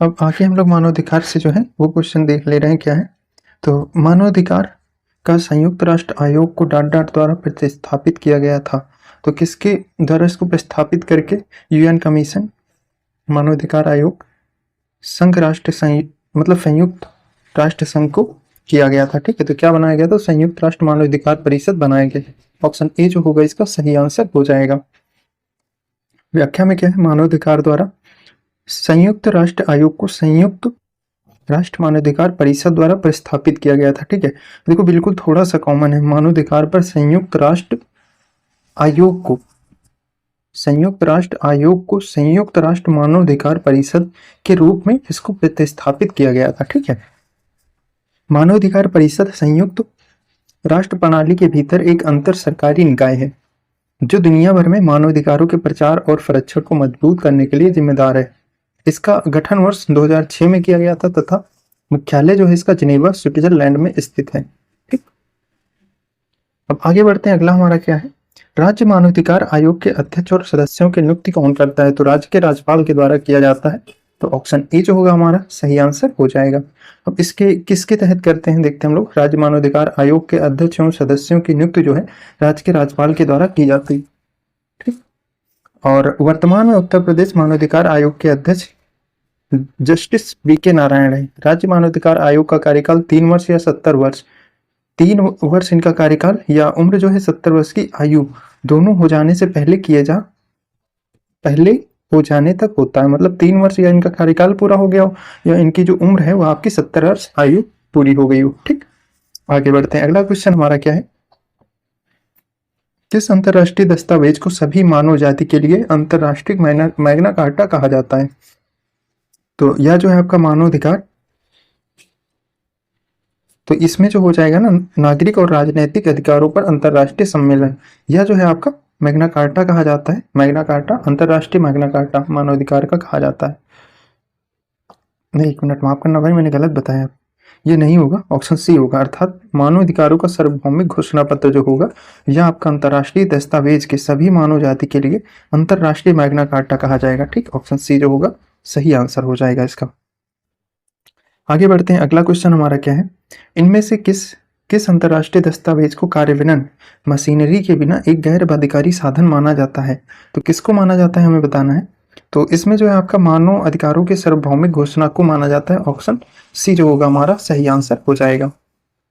अब आगे हम लोग मानवाधिकार से जो है वो क्वेश्चन देख ले रहे हैं क्या है। तो मानवाधिकार का संयुक्त राष्ट्र आयोग को डाट द्वारा प्रतिस्थापित किया गया था। तो किसके द्वारा इसको प्रतिस्थापित करके यूएन कमीशन मानवाधिकार आयोग संघ राष्ट्र मतलब संयुक्त राष्ट्र संघ को किया गया था। ठीक है, तो क्या बनाया गया था? संयुक्त राष्ट्र मानवाधिकार परिषद बनाया गया। ऑप्शन ए जो होगा इसका सही आंसर हो जाएगा। व्याख्या में क्या है, मानवाधिकार द्वारा संयुक्त राष्ट्र आयोग को संयुक्त राष्ट्र मानवाधिकार परिषद द्वारा प्रस्थापित किया गया था। ठीक है, देखो बिल्कुल थोड़ा सा कॉमन है, मानवाधिकार पर संयुक्त राष्ट्र आयोग को संयुक्त राष्ट्र मानवाधिकार परिषद के रूप में इसको प्रतिस्थापित किया गया था। ठीक है, मानवाधिकार परिषद संयुक्त राष्ट्र प्रणाली के भीतर एक अंतर सरकारी निकाय है जो दुनिया भर में मानवाधिकारों के प्रचार और संरक्षण को मजबूत करने के लिए जिम्मेदार है। इसका गठन वर्ष 2006 में किया गया था तथा मुख्यालय जो है इसका जिनेवा स्विट्जरलैंड में स्थित है। ठीक, अब आगे बढ़ते हैं। अगला हमारा क्या है, राज्य मानवाधिकार आयोग के अध्यक्ष और सदस्यों की नियुक्ति कौन करता है? तो राज्य के राज्यपाल के द्वारा किया जाता है। तो ऑप्शन ए जो होगा हमारा सही आंसर हो जाएगा। अब इसके किसके तहत करते हैं देखते हैं हम लोग। राज्य मानवाधिकार आयोग के अध्यक्ष एवं सदस्यों की नियुक्ति जो है राज्य के राज्यपाल के द्वारा की जाती है। ठीक, और वर्तमान में उत्तर प्रदेश मानवाधिकार आयोग के अध्यक्ष जस्टिस बी के नारायण है। राज्य मानवाधिकार आयोग का कार्यकाल 3 वर्ष या 70 वर्ष 3 वर्ष इनका कार्यकाल या उम्र जो है 70 वर्ष की आयु दोनों हो जाने से पहले हो जाने तक होता है। मतलब 3 वर्ष या इनका कार्यकाल पूरा हो गया हो या इनकी जो उम्र है वो आपकी 70 वर्ष आयु पूरी हो गई हो। ठीक, आगे बढ़ते हैं। अगला क्वेश्चन हमारा क्या है, किस अंतरराष्ट्रीय दस्तावेज को सभी मानव जाति के लिए अंतरराष्ट्रीय मैग्ना कार्टा कहा जाता है? तो यह जो है आपका मानवाधिकार, तो इसमें जो हो जाएगा ना नागरिक और राजनीतिक अधिकारों पर अंतरराष्ट्रीय सम्मेलन, यह जो है आपका मैग्ना कार्टा कहा जाता है। मैग्ना कार्टा, अंतरराष्ट्रीय मैग्ना कार्टा मानवाधिकार का कहा जाता है। नहीं, एक मिनट माफ करना भाई, मैंने गलत बताया, ये नहीं होगा, ऑप्शन सी होगा। अर्थात मानवाधिकारों का सार्वभौमिक घोषणा पत्र जो होगा यह आपका अंतरराष्ट्रीय दस्तावेज के सभी मानव जाति के लिए अंतरराष्ट्रीय मैग्ना कार्टा कहा जाएगा। ठीक, ऑप्शन सी जो होगा सही आंसर हो जाएगा इसका। आगे बढ़ते हैं। अगला क्वेश्चन हमारा क्या है, इनमें से किस अंतरराष्ट्रीय दस्तावेज को कार्यान्वयन मशीनरी के बिना एक गैर बाध्यकारी साधन माना जाता है? तो किसको माना जाता है हमें बताना है। तो इसमें जो है आपका मानव अधिकारों के सार्वभौमिक घोषणा को माना जाता है। ऑप्शन सी जो होगा हमारा सही आंसर हो जाएगा।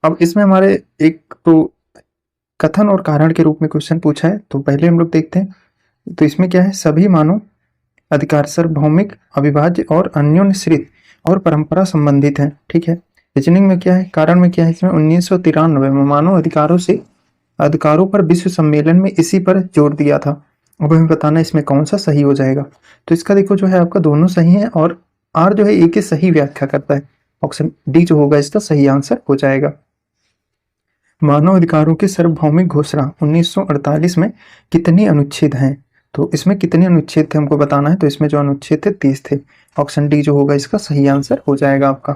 अब इसमें हमारे एक तो कथन और कारण के रूप में क्वेश्चन पूछा है, तो पहले हम लोग देखते हैं। तो इसमें क्या है, सभी मानव अधिकार सार्वभौमिक, अविभाज्य और अन्योन्यश्रित और परंपरा संबंधित है। ठीक है, रीजनिंग में क्या है, कारण में क्या है, इसमें 1993 में मानव अधिकारों पर विश्व सम्मेलन में इसी पर जोर दिया था। अब हमें बताना इसमें कौन सा सही हो जाएगा। तो इसका देखो जो है आपका दोनों सही है और आर जो है एक ही सही व्याख्या करता है। ऑप्शन डी जो होगा इसका सही आंसर हो जाएगा। मानव अधिकारों की सार्वभौमिक घोषणा 1948 में कितनी अनुच्छेद हैं? तो इसमें कितने अनुच्छेद थे हमको बताना है। तो इसमें जो अनुच्छेद थे 30 थे। ऑप्शन डी जो होगा इसका सही आंसर हो जाएगा आपका।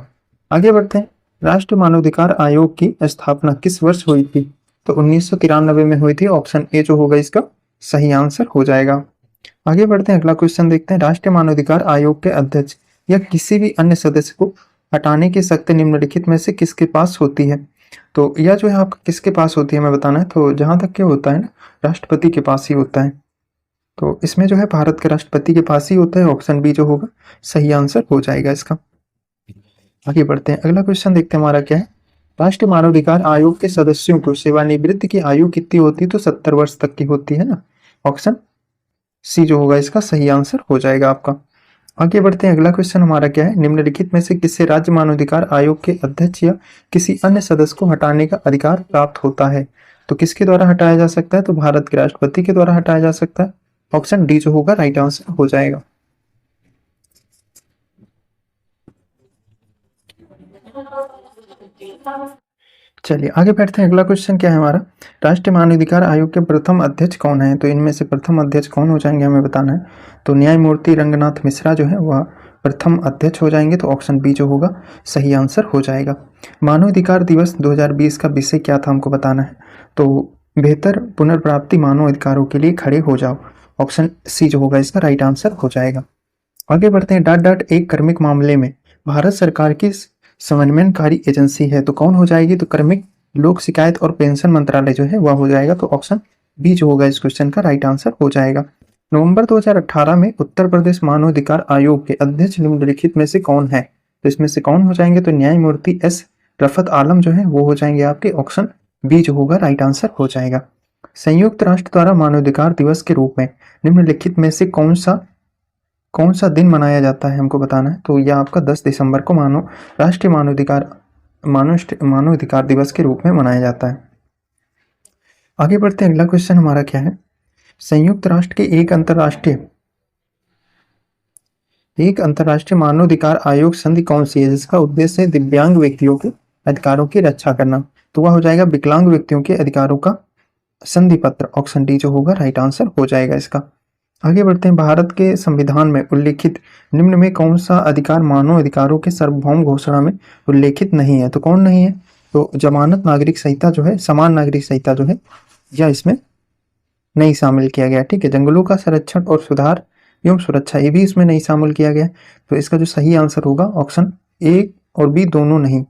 आगे बढ़ते हैं। राष्ट्रीय मानवाधिकार आयोग की स्थापना किस वर्ष हुई थी? तो 1993 में हुई थी। ऑप्शन ए जो होगा इसका सही आंसर हो जाएगा। आगे बढ़ते हैं, अगला क्वेश्चन देखते हैं। राष्ट्रीय मानवाधिकार आयोग के अध्यक्ष या किसी भी अन्य सदस्य को हटाने की शक्ति निम्नलिखित में से किसके पास होती है? तो यह जो है आपका किसके पास होती है हमें बताना है। तो जहां तक क्या होता है ना, राष्ट्रपति के पास ही होता है। तो इसमें जो है भारत के राष्ट्रपति के पास ही होता है। ऑप्शन बी जो होगा सही आंसर हो जाएगा इसका। आगे बढ़ते हैं, अगला क्वेश्चन देखते हैं हमारा क्या है। राष्ट्रीय मानवाधिकार आयोग के सदस्यों को सेवानिवृत्ति की आयु कितनी होती है? तो 70 वर्ष तक की होती है ना। ऑप्शन सी जो होगा इसका सही आंसर हो जाएगा आपका। आगे बढ़ते हैं, अगला क्वेश्चन हमारा क्या है। निम्नलिखित में से किससे राज्य मानवाधिकार आयोग के अध्यक्ष या किसी अन्य सदस्य को हटाने का अधिकार प्राप्त होता है? तो किसके द्वारा हटाया जा सकता है? तो भारत के राष्ट्रपति के द्वारा हटाया जा सकता है। ऑप्शन डी जो होगा राइट आंसर हो जाएगा। चलिए आगे बढ़ते हैं, अगला क्वेश्चन क्या है हमारा। राष्ट्रीय मानवाधिकार आयोग के प्रथम अध्यक्ष कौन है? तो इनमें से प्रथम अध्यक्ष कौन हो जाएंगे हमें बताना है। तो न्यायमूर्ति रंगनाथ मिश्रा जो है वह प्रथम अध्यक्ष हो जाएंगे। तो ऑप्शन बी जो होगा सही आंसर हो जाएगा। मानवाधिकार दिवस 2020 का विषय क्या था हमको बताना है। तो बेहतर पुनर्प्राप्ति मानव अधिकारों के लिए खड़े हो जाओ। ऑप्शन सी जो होगा इसका राइट आंसर हो जाएगा। आगे बढ़ते हैं। एक कार्मिक मामले में भारत सरकार की समन्वयकारी एजेंसी है, तो कौन हो जाएगी? तो कार्मिक लोक शिकायत और पेंशन मंत्रालय जो है वह हो जाएगा। तो ऑप्शन बी जो होगा इस क्वेश्चन का राइट आंसर हो जाएगा। नवंबर 2018 में उत्तर प्रदेश मानवाधिकार आयोग के अध्यक्ष निम्नलिखित में से कौन है? तो इसमें से कौन हो जाएंगे? तो न्यायमूर्ति एस रफत आलम जो है वो हो जाएंगे आपके। ऑप्शन बी जो होगा राइट आंसर हो जाएगा। संयुक्त राष्ट्र द्वारा मानवाधिकार दिवस के रूप में निम्नलिखित में से कौन सा दिन मनाया जाता है हमको बताना है। तो यह आपका 10 दिसंबर को राष्ट्रीय मानवाधिकार दिवस के रूप में मनाया जाता है। आगे बढ़ते हैं, अगला क्वेश्चन हमारा क्या है। संयुक्त राष्ट्र के एक अंतर्राष्ट्रीय मानवाधिकार आयोग संधि कौन सी है जिसका उद्देश्य है दिव्यांग व्यक्तियों के अधिकारों की रक्षा करना? तो वह हो जाएगा विकलांग व्यक्तियों के अधिकारों का संधि पत्र। ऑप्शन डी जो होगा राइट आंसर हो जाएगा इसका। आगे बढ़ते हैं। भारत के संविधान में उल्लेखित निम्न में कौन सा अधिकार मानव अधिकारों के सार्वभौम घोषणा में उल्लेखित नहीं है? तो कौन नहीं है? तो जमानत नागरिक संहिता जो है, समान नागरिक संहिता जो है, या इसमें नहीं शामिल किया गया। ठीक है, जंगलों का संरक्षण और सुधार एवं सुरक्षा ये भी इसमें नहीं शामिल किया गया। तो इसका जो सही आंसर होगा ऑप्शन ए और बी दोनों नहीं।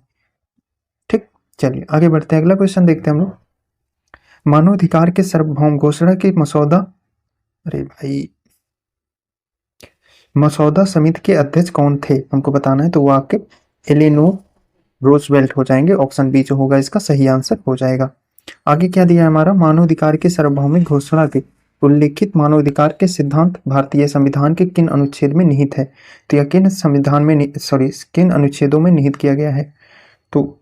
ठीक, चलिए आगे बढ़ते हैं, अगला क्वेश्चन देखते हैं हम लोग। मानवाधिकार के सार्वभौम घोषणा के मसौदा समिति के अध्यक्ष कौन थे हमको बताना है। तो वो आपके एलेनोर रूजवेल्ट हो जाएंगे। ऑप्शन बी जो होगा इसका सही आंसर हो जाएगा। आगे क्या दिया है हमारा, मानवाधिकार के सार्वभौमिक घोषणा के उल्लिखित मानवाधिकार के सिद्धांत भारतीय संविधान के किन अनुच्छेद में निहित है। तो यह किन संविधान में किन अनुच्छेदों में निहित किया गया है। तो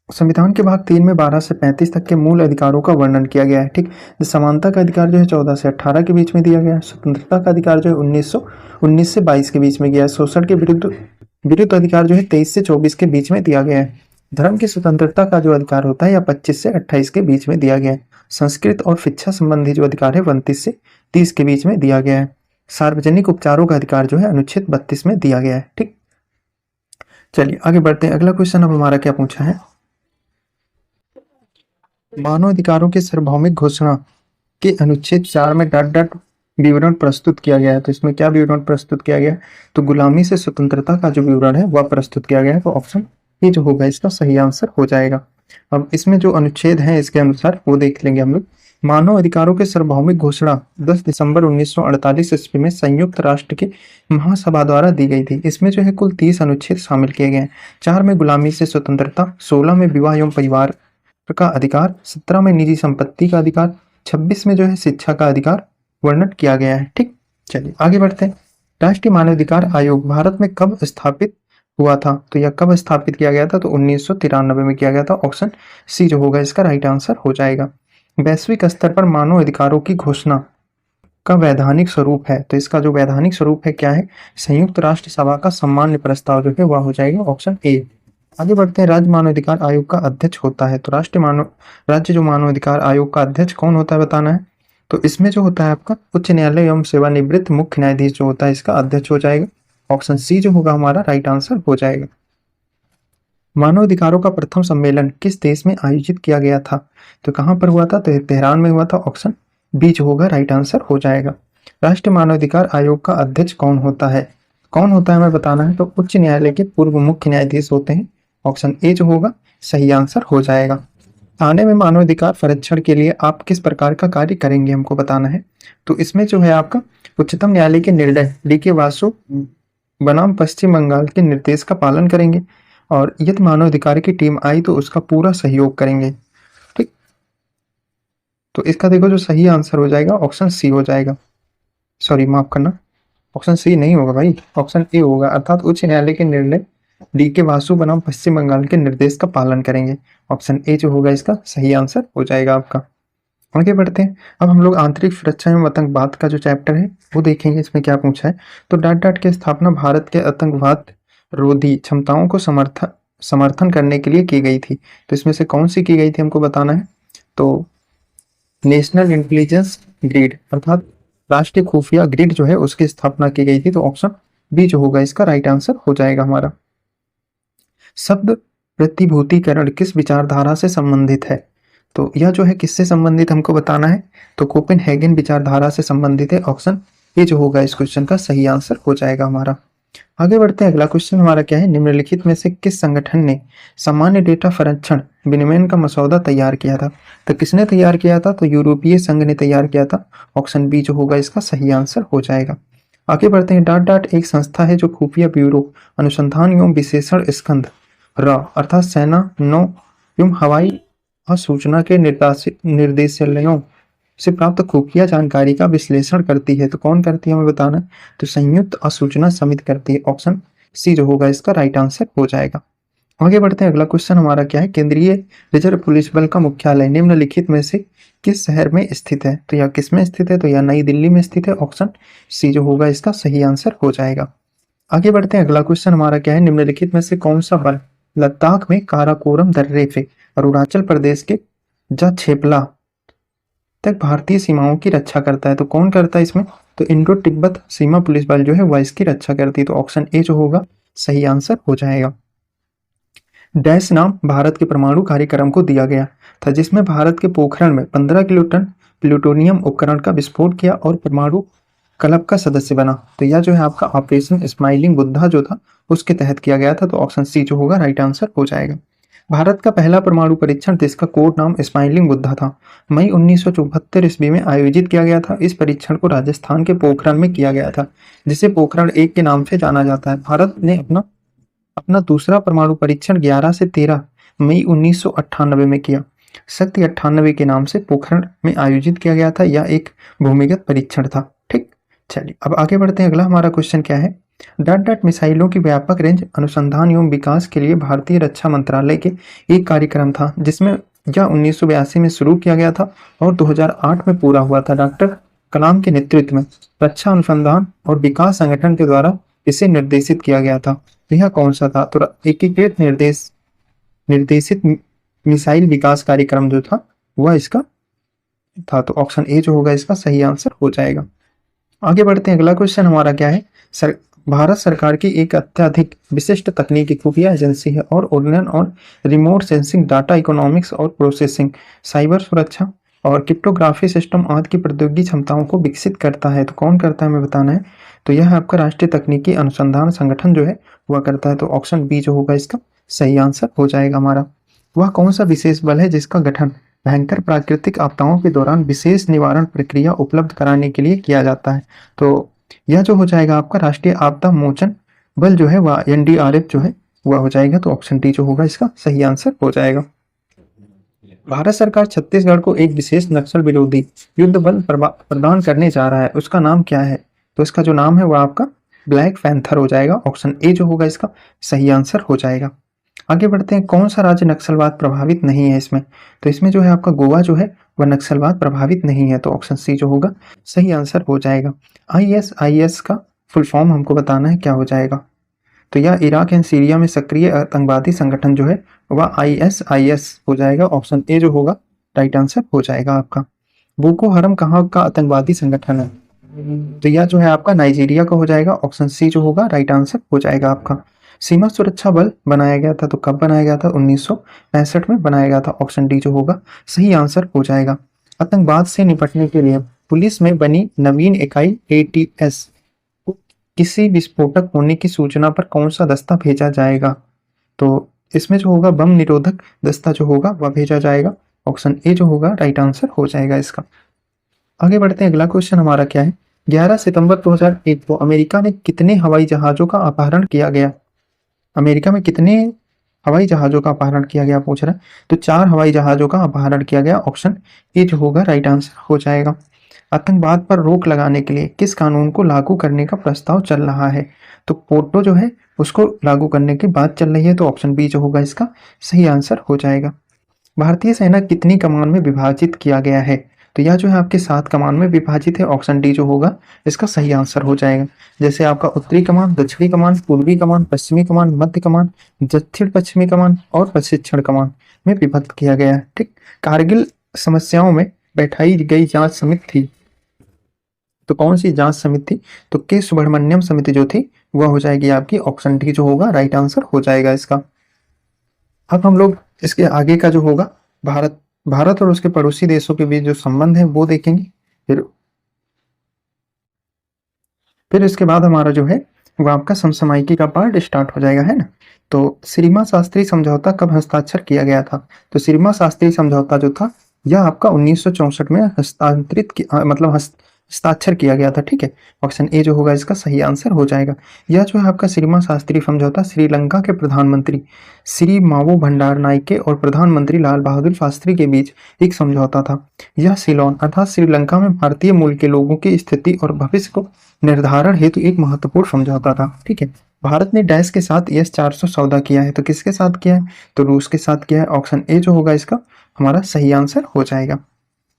संविधान के भाग 3 में 12 से 35 तक के मूल अधिकारों का वर्णन किया गया है। ठीक, समानता का अधिकार जो है 14 से 18 के बीच में दिया गया है। स्वतंत्रता का अधिकार जो है 19 से 22 के बीच में गया है। शोषण के विरुद्ध अधिकार जो है 23 से 24 के बीच में दिया गया है। धर्म की स्वतंत्रता का जो अधिकार होता है या 25 से 28 के बीच में दिया गया है। संस्कृत और शिक्षा संबंधी जो अधिकार है 29 से 30 के बीच में दिया गया है। सार्वजनिक उपचारों का अधिकार जो है अनुच्छेद 32 में दिया गया है। ठीक, चलिए आगे बढ़ते हैं। अगला क्वेश्चन अब हमारा क्या पूछा है, मानव अधिकारों के सार्वभौमिक घोषणा के अनुच्छेद 4 में डॉट डॉट विवरण प्रस्तुत किया गया है। तो इसमें क्या विवरण प्रस्तुत किया गया है, तो गुलामी से स्वतंत्रता का जो विवरण है वह प्रस्तुत किया गया है। तो ऑप्शन ये जो होगा इसका सही आंसर हो जाएगा। अब इसमें जो अनुच्छेद है इसके अनुसार वो देख लेंगे हम लोग। मानव अधिकारों के सार्वभौमिक घोषणा 10 दिसंबर 1948 ईस्वी में संयुक्त राष्ट्र के महासभा द्वारा दी गई थी। इसमें जो है कुल 30 अनुच्छेद शामिल किए गए हैं। 4 में गुलामी से स्वतंत्रता, 16 में विवाह एवं परिवार का अधिकार, 17 में निजी संपत्ति का अधिकार, 26 में जो है शिक्षा का अधिकार वर्णन किया गया है। ठीक, चलिए आगे बढ़ते हैं। राष्ट्रीय मानवाधिकार आयोग भारत में कब स्थापित हुआ था। तो यह कब स्थापित किया गया था, तो 1993 में किया गया था। ऑप्शन सी जो होगा इसका राइट आंसर हो जाएगा। वैश्विक स्तर पर मानव अधिकारों की घोषणा का वैधानिक स्वरूप है। तो इसका जो वैधानिक स्वरूप है क्या है, संयुक्त राष्ट्र सभा का सामान्य प्रस्ताव जो है वह हो जाएगा ऑप्शन ए। आगे बढ़ते हैं। राज्य मानवाधिकार आयोग का अध्यक्ष होता है। तो राज्य जो मानवाधिकार आयोग का अध्यक्ष कौन होता है बताना है। तो इसमें जो होता है आपका उच्च न्यायालय एवं सेवानिवृत्त मुख्य न्यायाधीश जो होता है इसका अध्यक्ष हो जाएगा। ऑप्शन सी जो होगा हमारा राइट आंसर हो जाएगा। मानवाधिकारों का प्रथम सम्मेलन किस देश में आयोजित किया गया था। तो कहां पर हुआ था, तो तेहरान में हुआ था। ऑप्शन बी जो होगा राइट आंसर हो जाएगा। राष्ट्रीय मानवाधिकार आयोग का अध्यक्ष कौन होता है, हमें बताना है। तो उच्च न्यायालय के पूर्व मुख्य न्यायाधीश होते हैं। ऑप्शन ए जो होगा सही आंसर हो जाएगा। थाने में मानवाधिकार संरक्षण के लिए आप किस प्रकार का कार्य करेंगे हमको बताना है। तो इसमें जो है आपका उच्चतम न्यायालय के निर्णय डी.के. वासु बनाम पश्चिम बंगाल के निर्देश का पालन करेंगे और यदि मानवाधिकार की टीम आई तो उसका पूरा सहयोग करेंगे। ठीक, तो इसका देखो जो सही आंसर हो जाएगा ऑप्शन सी हो जाएगा। सॉरी माफ करना, ऑप्शन सी नहीं होगा भाई, ऑप्शन ए होगा। अर्थात उच्च न्यायालय के निर्णय डी.के. वासु बनाम पश्चिम बंगाल के निर्देश का पालन करेंगे। ऑप्शन ए जो होगा इसका सही आंसर हो जाएगा आपका। आगे बढ़ते हैं। अब हम लोग आंतरिक सुरक्षा एवं आतंकवाद का जो चैप्टर है वो देखेंगे। इसमें क्या पूछा है, तो डॉट डॉट की स्थापना भारत के आतंकवाद रोधी क्षमताओं को समर्थन करने के लिए की गई थी। तो इसमें से कौन सी की गई थी हमको बताना है। तो नेशनल इंटेलिजेंस ग्रिड अर्थात राष्ट्रीय खुफिया ग्रिड जो है उसकी स्थापना की गई थी। तो ऑप्शन बी जो होगा इसका राइट आंसर हो जाएगा हमारा। शब्द प्रतिभूतिकरण किस विचारधारा से संबंधित है। तो यह जो है किससे संबंधित हमको बताना है। तो कोपेनहेगन विचारधारा से संबंधित है। ऑप्शन ए जो होगा इस क्वेश्चन का सही आंसर हो जाएगा हमारा। आगे बढ़ते हैं। अगला क्वेश्चन हमारा क्या है, निम्नलिखित में से किस संगठन ने सामान्य डेटा संरक्षण विनिमय का मसौदा तैयार किया था। तो किसने तैयार किया था, तो यूरोपीय संघ ने तैयार किया था। ऑप्शन बी जो होगा इसका सही आंसर हो जाएगा। आगे बढ़ते हैं। डॉट डॉट एक संस्था है जो खुफिया ब्यूरो अनुसंधान एवं विशेषण स्कंध अर्थात सेना, नौ एवं हवाई सूचना के निर्देशालयों से प्राप्त खुफिया जानकारी का विश्लेषण करती है। तो कौन करती है हमें बताना है। तो संयुक्त सूचना समिति करती है। ऑप्शन सी जो होगा इसका राइट आंसर हो जाएगा। आगे बढ़ते हैं। अगला क्वेश्चन हमारा क्या है, केंद्रीय रिजर्व पुलिस बल का मुख्यालय निम्नलिखित में से किस शहर में स्थित है। तो यह किस में स्थित है, तो यह नई दिल्ली में स्थित है। ऑप्शन सी जो होगा इसका सही आंसर हो जाएगा। आगे बढ़ते हैं। अगला क्वेश्चन हमारा क्या है, निम्नलिखित में से कौन सा बल लद्दाख में काराकोरम दर्रे से अरुणाचल प्रदेश के जछेपला तक भारतीय सीमाओं की रक्षा करता है। तो कौन करता है इसमें, तो इंडो तिब्बत सीमा पुलिस बल जो है वह इसकी रक्षा करती है। तो ऑप्शन ए जो होगा सही आंसर हो जाएगा। डैश नाम भारत के परमाणु कार्यक्रम को दिया गया था जिसमें भारत के पोखरण में 15 किलोटन प्लूटोनियम उपकरण का विस्फोट किया और परमाणु क्लब का सदस्य बना। तो यह जो है आपका ऑपरेशन स्माइलिंग बुद्धा जो था उसके तहत किया गया था। तो ऑप्शन सी जो होगा राइट आंसर हो जाएगा। भारत का पहला परमाणु परीक्षण जिसका कोड नाम स्माइलिंग बुद्धा था मई 1974 ईस्वी में आयोजित किया गया था। इस परीक्षण को राजस्थान के पोखरण में किया गया था जिसे पोखरण 1 के नाम से जाना जाता है। भारत ने अपना अपना दूसरा परमाणु परीक्षण 11 से 13 मई 1998 में किया। शक्ति 98 के नाम से पोखरण में आयोजित किया गया था। यह एक भूमिगत परीक्षण था। ठीक, चलिए अब आगे बढ़ते हैं। अगला हमारा क्वेश्चन क्या है, डॉट डॉट मिसाइलों की व्यापक रेंज अनुसंधान एवं विकास के लिए भारतीय रक्षा मंत्रालय के एक कार्यक्रम था जिसमें यह 1982 में शुरू किया गया था और 2008 में पूरा हुआ था। डॉक्टर कलाम के नेतृत्व में रक्षा अनुसंधान और विकास संगठन के द्वारा इसे निर्देशित किया गया था। तो यह कौन सा था, तो एकीकृत निर्देशित मिसाइल विकास कार्यक्रम जो था वह इसका था। तो ऑप्शन ए जो होगा इसका सही आंसर हो जाएगा। आगे बढ़ते हैं। अगला क्वेश्चन हमारा क्या है, भारत सरकार की एक अत्यधिक विशिष्ट तकनीकी खुफिया एजेंसी है और उन्नयन और रिमोट सेंसिंग, डाटा इकोनॉमिक्स और प्रोसेसिंग, साइबर सुरक्षा और क्रिप्टोग्राफी सिस्टम आदि की प्रौद्योगिकी क्षमताओं को विकसित करता है। तो कौन करता है हमें बताना है। तो यह आपका राष्ट्रीय तकनीकी अनुसंधान संगठन जो है वह करता है। तो ऑप्शन बी जो होगा इसका सही आंसर हो जाएगा हमारा। वह कौन सा विशेष बल है जिसका गठन भयंकर प्राकृतिक आपदाओं के दौरान विशेष निवारण प्रक्रिया उपलब्ध कराने के लिए किया जाता है। तो यह जो हो जाएगा आपका राष्ट्रीय आपदा मोचन बल जो है वह NDRF जो है वह हो जाएगा। तो ऑप्शन डी जो होगा इसका सही आंसर हो जाएगा। भारत सरकार छत्तीसगढ़ को एक विशेष नक्सल विरोधी युद्ध बल प्रदान करने जा रहा है, उसका नाम क्या है। तो इसका जो नाम है वह आपका ब्लैक पैंथर हो जाएगा। ऑप्शन ए जो होगा इसका सही आंसर हो जाएगा। आगे बढ़ते हैं। कौन सा राज्य नक्सलवाद प्रभावित नहीं है इसमें, तो इसमें जो है आपका गोवा जो है वह नक्सलवाद प्रभावित नहीं है। तो ऑप्शन सी जो होगा सही आंसर हो जाएगा। ISIS का फुल फॉर्म हमको बताना है क्या हो जाएगा। तो यह इराक एंड सीरिया में सक्रिय आतंकवादी संगठन जो है वह ISIS हो जाएगा। ऑप्शन ए जो होगा राइट आंसर हो जाएगा आपका। बोको हरम कहाँ का आतंकवादी संगठन है, तो यह जो है आपका नाइजीरिया का हो जाएगा। ऑप्शन सी जो होगा राइट आंसर हो जाएगा आपका। सीमा सुरक्षा बल बनाया गया था, तो कब बनाया गया था, 1965 में बनाया गया था। ऑप्शन डी जो होगा सही आंसर हो जाएगा। आतंकवाद से निपटने के लिए पुलिस में बनी नवीन इकाई ATS को किसी विस्फोटक होने की सूचना पर कौन सा दस्ता भेजा जाएगा। तो इसमें जो होगा बम निरोधक दस्ता जो होगा वह भेजा जाएगा। ऑप्शन ए जो होगा राइट आंसर हो जाएगा इसका। आगे बढ़ते हैं। अगला क्वेश्चन हमारा क्या है, 11 सितंबर 2001 को अमेरिका में कितने हवाई जहाजों का अपहरण किया गया। अमेरिका में कितने हवाई जहाजों का अपहरण किया गया पूछ रहा है। तो 4 हवाई जहाजों का अपहरण किया गया। ऑप्शन ए जो होगा राइट आंसर हो जाएगा। आतंकवाद पर रोक लगाने के लिए किस कानून को लागू करने का प्रस्ताव चल रहा है। तो पोर्टो जो है उसको लागू करने की बात चल रही है। तो ऑप्शन बी जो होगा इसका सही आंसर हो जाएगा। भारतीय सेना कितनी कमान में विभाजित किया गया है। तो यह जो है आपके 7 कमान में विभाजित है। ऑप्शन डी जो होगा इसका सही आंसर हो जाएगा। जैसे आपका उत्तरी कमान, दक्षिणी कमान, पूर्वी कमान, पश्चिमी कमान, मध्य कमान, दक्षिण पश्चिमी कमान और प्रशिक्षण कमान में विभक्त किया गया है। ठीक, कारगिल समस्याओं में बैठाई गई जांच समिति थी, तो कौन सी जांच समिति थी, तो के सुब्रमण्यम समिति जो थी वह हो जाएगी आपकी। ऑप्शन डी जो होगा राइट आंसर हो जाएगा इसका। अब हम लोग इसके आगे का जो होगा भारत और उसके पड़ोसी देशों के बीच जो संबंध है वो देखेंगे। फिर इसके बाद हमारा जो है वो आपका समसामयिकी का पार्ट स्टार्ट हो जाएगा, है ना। तो सीमा शास्त्री समझौता कब हस्ताक्षर किया गया था। तो सीमा शास्त्री समझौता जो था यह आपका 1964 में हस्ताक्षर किया गया था। ठीक है, ऑप्शन ए जो होगा इसका सही आंसर हो जाएगा। यह जो है आपका सीमा शास्त्री समझौता श्रीलंका के प्रधानमंत्री श्री मावो भंडार नाइके और प्रधानमंत्री लाल बहादुर शास्त्री के बीच एक समझौता था। यह सिलोन अर्थात श्रीलंका में भारतीय मूल के लोगों की स्थिति और भविष्य को निर्धारण हेतु एक महत्वपूर्ण समझौता था। ठीक है, भारत ने डैश के साथ S-400 सौदा किया है। तो किसके साथ किया है, तो रूस के साथ किया है। ऑप्शन ए जो होगा इसका हमारा सही आंसर हो जाएगा।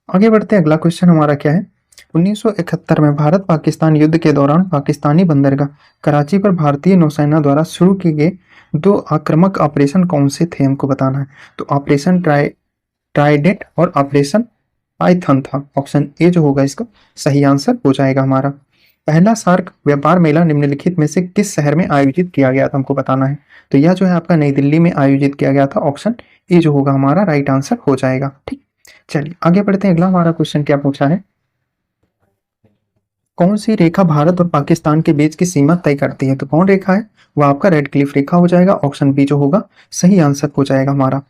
आगे बढ़ते हैं। अगला क्वेश्चन हमारा क्या है, 1971 में भारत पाकिस्तान युद्ध के दौरान पाकिस्तानी बंदरगाह कराची पर भारतीय नौसेना द्वारा शुरू किए गए 2 आक्रामक ऑपरेशन कौन से थे हमको बताना है। तो ऑपरेशन ट्राइडेंट और ऑपरेशन पाइथन था। ऑप्शन ए जो होगा इसका सही आंसर हो जाएगा हमारा। पहला सार्क व्यापार मेला निम्नलिखित में से किस शहर में आयोजित किया गया था हमको बताना है। तो यह जो है आपका नई दिल्ली में आयोजित किया गया था। ऑप्शन ए जो होगा हमारा राइट आंसर हो जाएगा। ठीक, चलिए आगे बढ़ते हैं। अगला हमारा क्वेश्चन क्या पूछा है, कौन सी रेखा भारत और पाकिस्तान के बीच की सीमा तय करती है। तो कौन रेखा है, वो आपका रेड क्लिफ रेखा हो जाएगा। ऑप्शन बी जो होगा सही आंसर हो जाएगा हमारा।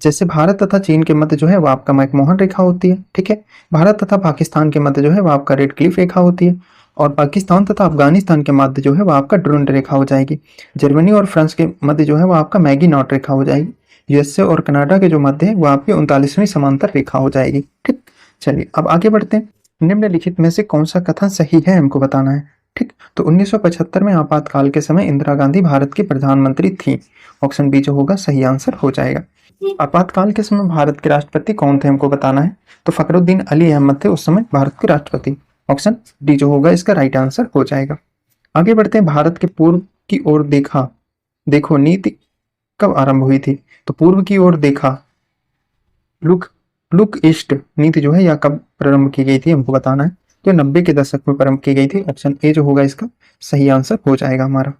जैसे भारत तथा चीन के मध्य जो है वो आपका मैकमोहन रेखा होती है, ठीक है। भारत तथा पाकिस्तान के मध्य जो है वो आपका रेड क्लिफ रेखा होती है, और पाकिस्तान तथा अफगानिस्तान के मध्य जो है वो आपका डुरंड रेखा हो जाएगी। जर्मनी और फ्रांस के मध्य जो है वो आपका मैगी नॉट रेखा हो जाएगी। यूएसए और कनाडा के जो मध्य है वो आपकी 39वीं समांतर रेखा हो जाएगी, ठीक। चलिए अब आगे बढ़ते हैं। निम्नलिखित में से कौन सा कथन सही है हमको बताना है, ठीक। तो 1975 में आपातकाल के समय इंदिरा गांधी भारत की प्रधानमंत्री थी। ऑप्शन बी जो होगा सही आंसर हो जाएगा। आपातकाल के समय भारत के राष्ट्रपति कौन थे हमको बताना है। तो फखरुद्दीन अली अहमद थे उस समय भारत के राष्ट्रपति। ऑप्शन डी जो होगा इसका राइट आंसर हो जाएगा। आगे बढ़ते हैं। भारत के पूर्व की ओर देखो नीति कब आरंभ हुई थी। तो पूर्व की ओर देखा लुक ईस्ट नीति जो है यह कब प्रारंभ की गई थी हमको बताना है। तो 90 के दशक में प्रारंभ की गई थी। ऑप्शन ए जो होगा इसका सही आंसर हो जाएगा हमारा।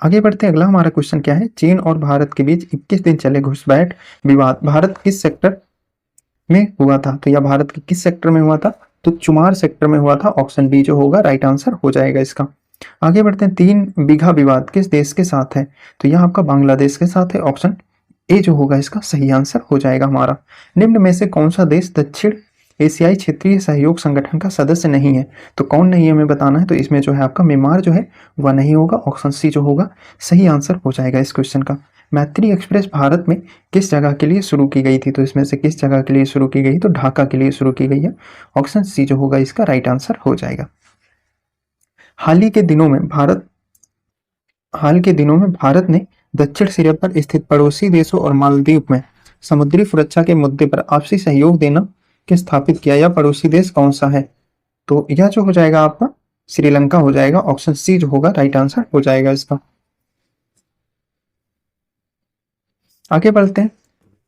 आगे बढ़ते हैं। अगला हमारा क्वेश्चन क्या है। चीन और भारत के बीच 21 दिन चले घुसपैठ विवाद भारत किस सेक्टर में हुआ था। तो यह भारत के किस सेक्टर में हुआ था। तो चुमार सेक्टर में हुआ था। ऑप्शन बी जो होगा राइट आंसर हो जाएगा इसका। आगे बढ़ते हैं। 3 बीघा विवाद किस देश के साथ है। तो यह आपका बांग्लादेश के साथ है। ऑप्शन ए जो होगा इसका सही आंसर हो जाएगा हमारा। निम्न में से कौन सा देश दक्षिण एशियाई क्षेत्रीय सहयोग संगठन का सदस्य नहीं है। तो कौन नहीं है हमें बताना है। तो इसमें जो है आपका म्यांमार जो है वह नहीं होगा। ऑप्शन सी जो होगा सही आंसर हो जाएगा इस क्वेश्चन का। मैत्री एक्सप्रेस भारत में किस जगह के लिए शुरू की गई थी। तो इसमें से किस जगह के लिए शुरू की गई। तो ढाका के लिए शुरू की गई है। ऑप्शन सी जो होगा इसका राइट आंसर हो जाएगा। हाल के दिनों में भारत ने दक्षिण सिरे पर स्थित पड़ोसी देशों और मालदीव में समुद्री सुरक्षा के मुद्दे पर आपसी सहयोग देना के स्थापित किया। यह पड़ोसी देश कौन सा है। तो यह जो हो जाएगा आपका श्रीलंका हो जाएगा। ऑप्शन सी जो होगा राइट आंसर हो जाएगा इसका। आगे बढ़ते हैं।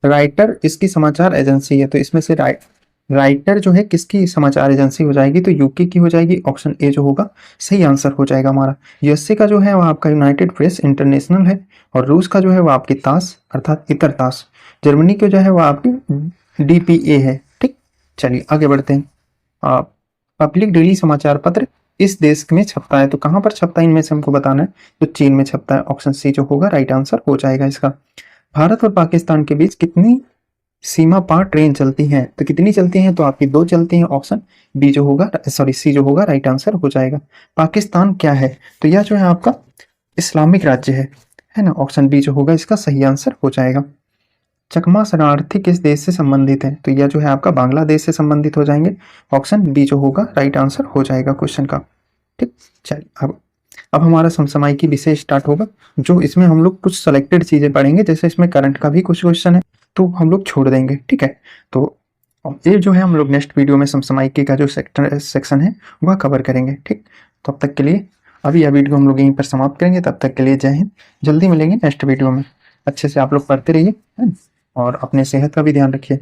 राइटर इसकी समाचार एजेंसी है। तो इसमें से राइटर जो है किसकी समाचार एजेंसी हो जाएगी। तो यूके की हो जाएगी। ऑप्शन ए जो होगा सही आंसर हो जाएगा हमारा। यूएसए का जो है वह आपका यूनाइटेड प्रेस इंटरनेशनल है, और रूस का जो है वह आपकी तास अर्थात इतर तास। जर्मनी की जो है वह आपकी डीपीए है, ठीक। चलिए आगे बढ़ते हैं। पब्लिक डेली समाचार पत्र इस देश में छपता है। तो कहाँ पर छपता है इनमें से हमको बताना है। तो चीन में छपता है। ऑप्शन सी जो होगा राइट आंसर हो जाएगा इसका। भारत और पाकिस्तान के बीच कितनी सीमा पार ट्रेन चलती हैं। तो कितनी चलती हैं। तो आपकी 2 चलती हैं। ऑप्शन बी जो होगा सी जो होगा राइट आंसर हो जाएगा। पाकिस्तान क्या है। तो यह जो है आपका इस्लामिक राज्य है ना। ऑप्शन बी जो होगा इसका सही आंसर हो जाएगा। चकमा शरणार्थी किस देश से संबंधित है। तो यह जो है आपका बांग्लादेश से संबंधित हो जाएंगे। ऑप्शन बी जो होगा राइट आंसर हो जाएगा क्वेश्चन का, ठीक। चलिए अब हमारा समसामयिकी विषय स्टार्ट होगा, जो इसमें हम लोग कुछ सेलेक्टेड चीजें पढ़ेंगे। जैसे इसमें करंट का भी कुछ क्वेश्चन है तो हम लोग छोड़ देंगे, ठीक है। तो ये जो है हम लोग नेक्स्ट वीडियो में समसामयिकी का जो सेक्शन है वह कवर करेंगे, ठीक। तब तक के लिए अभी यह वीडियो हम लोग यहीं पर समाप्त करेंगे। तब तक के लिए जय हिंद। जल्दी मिलेंगे नेक्स्ट वीडियो में। अच्छे से आप लोग पढ़ते रहिए और अपने सेहत का भी ध्यान रखिए।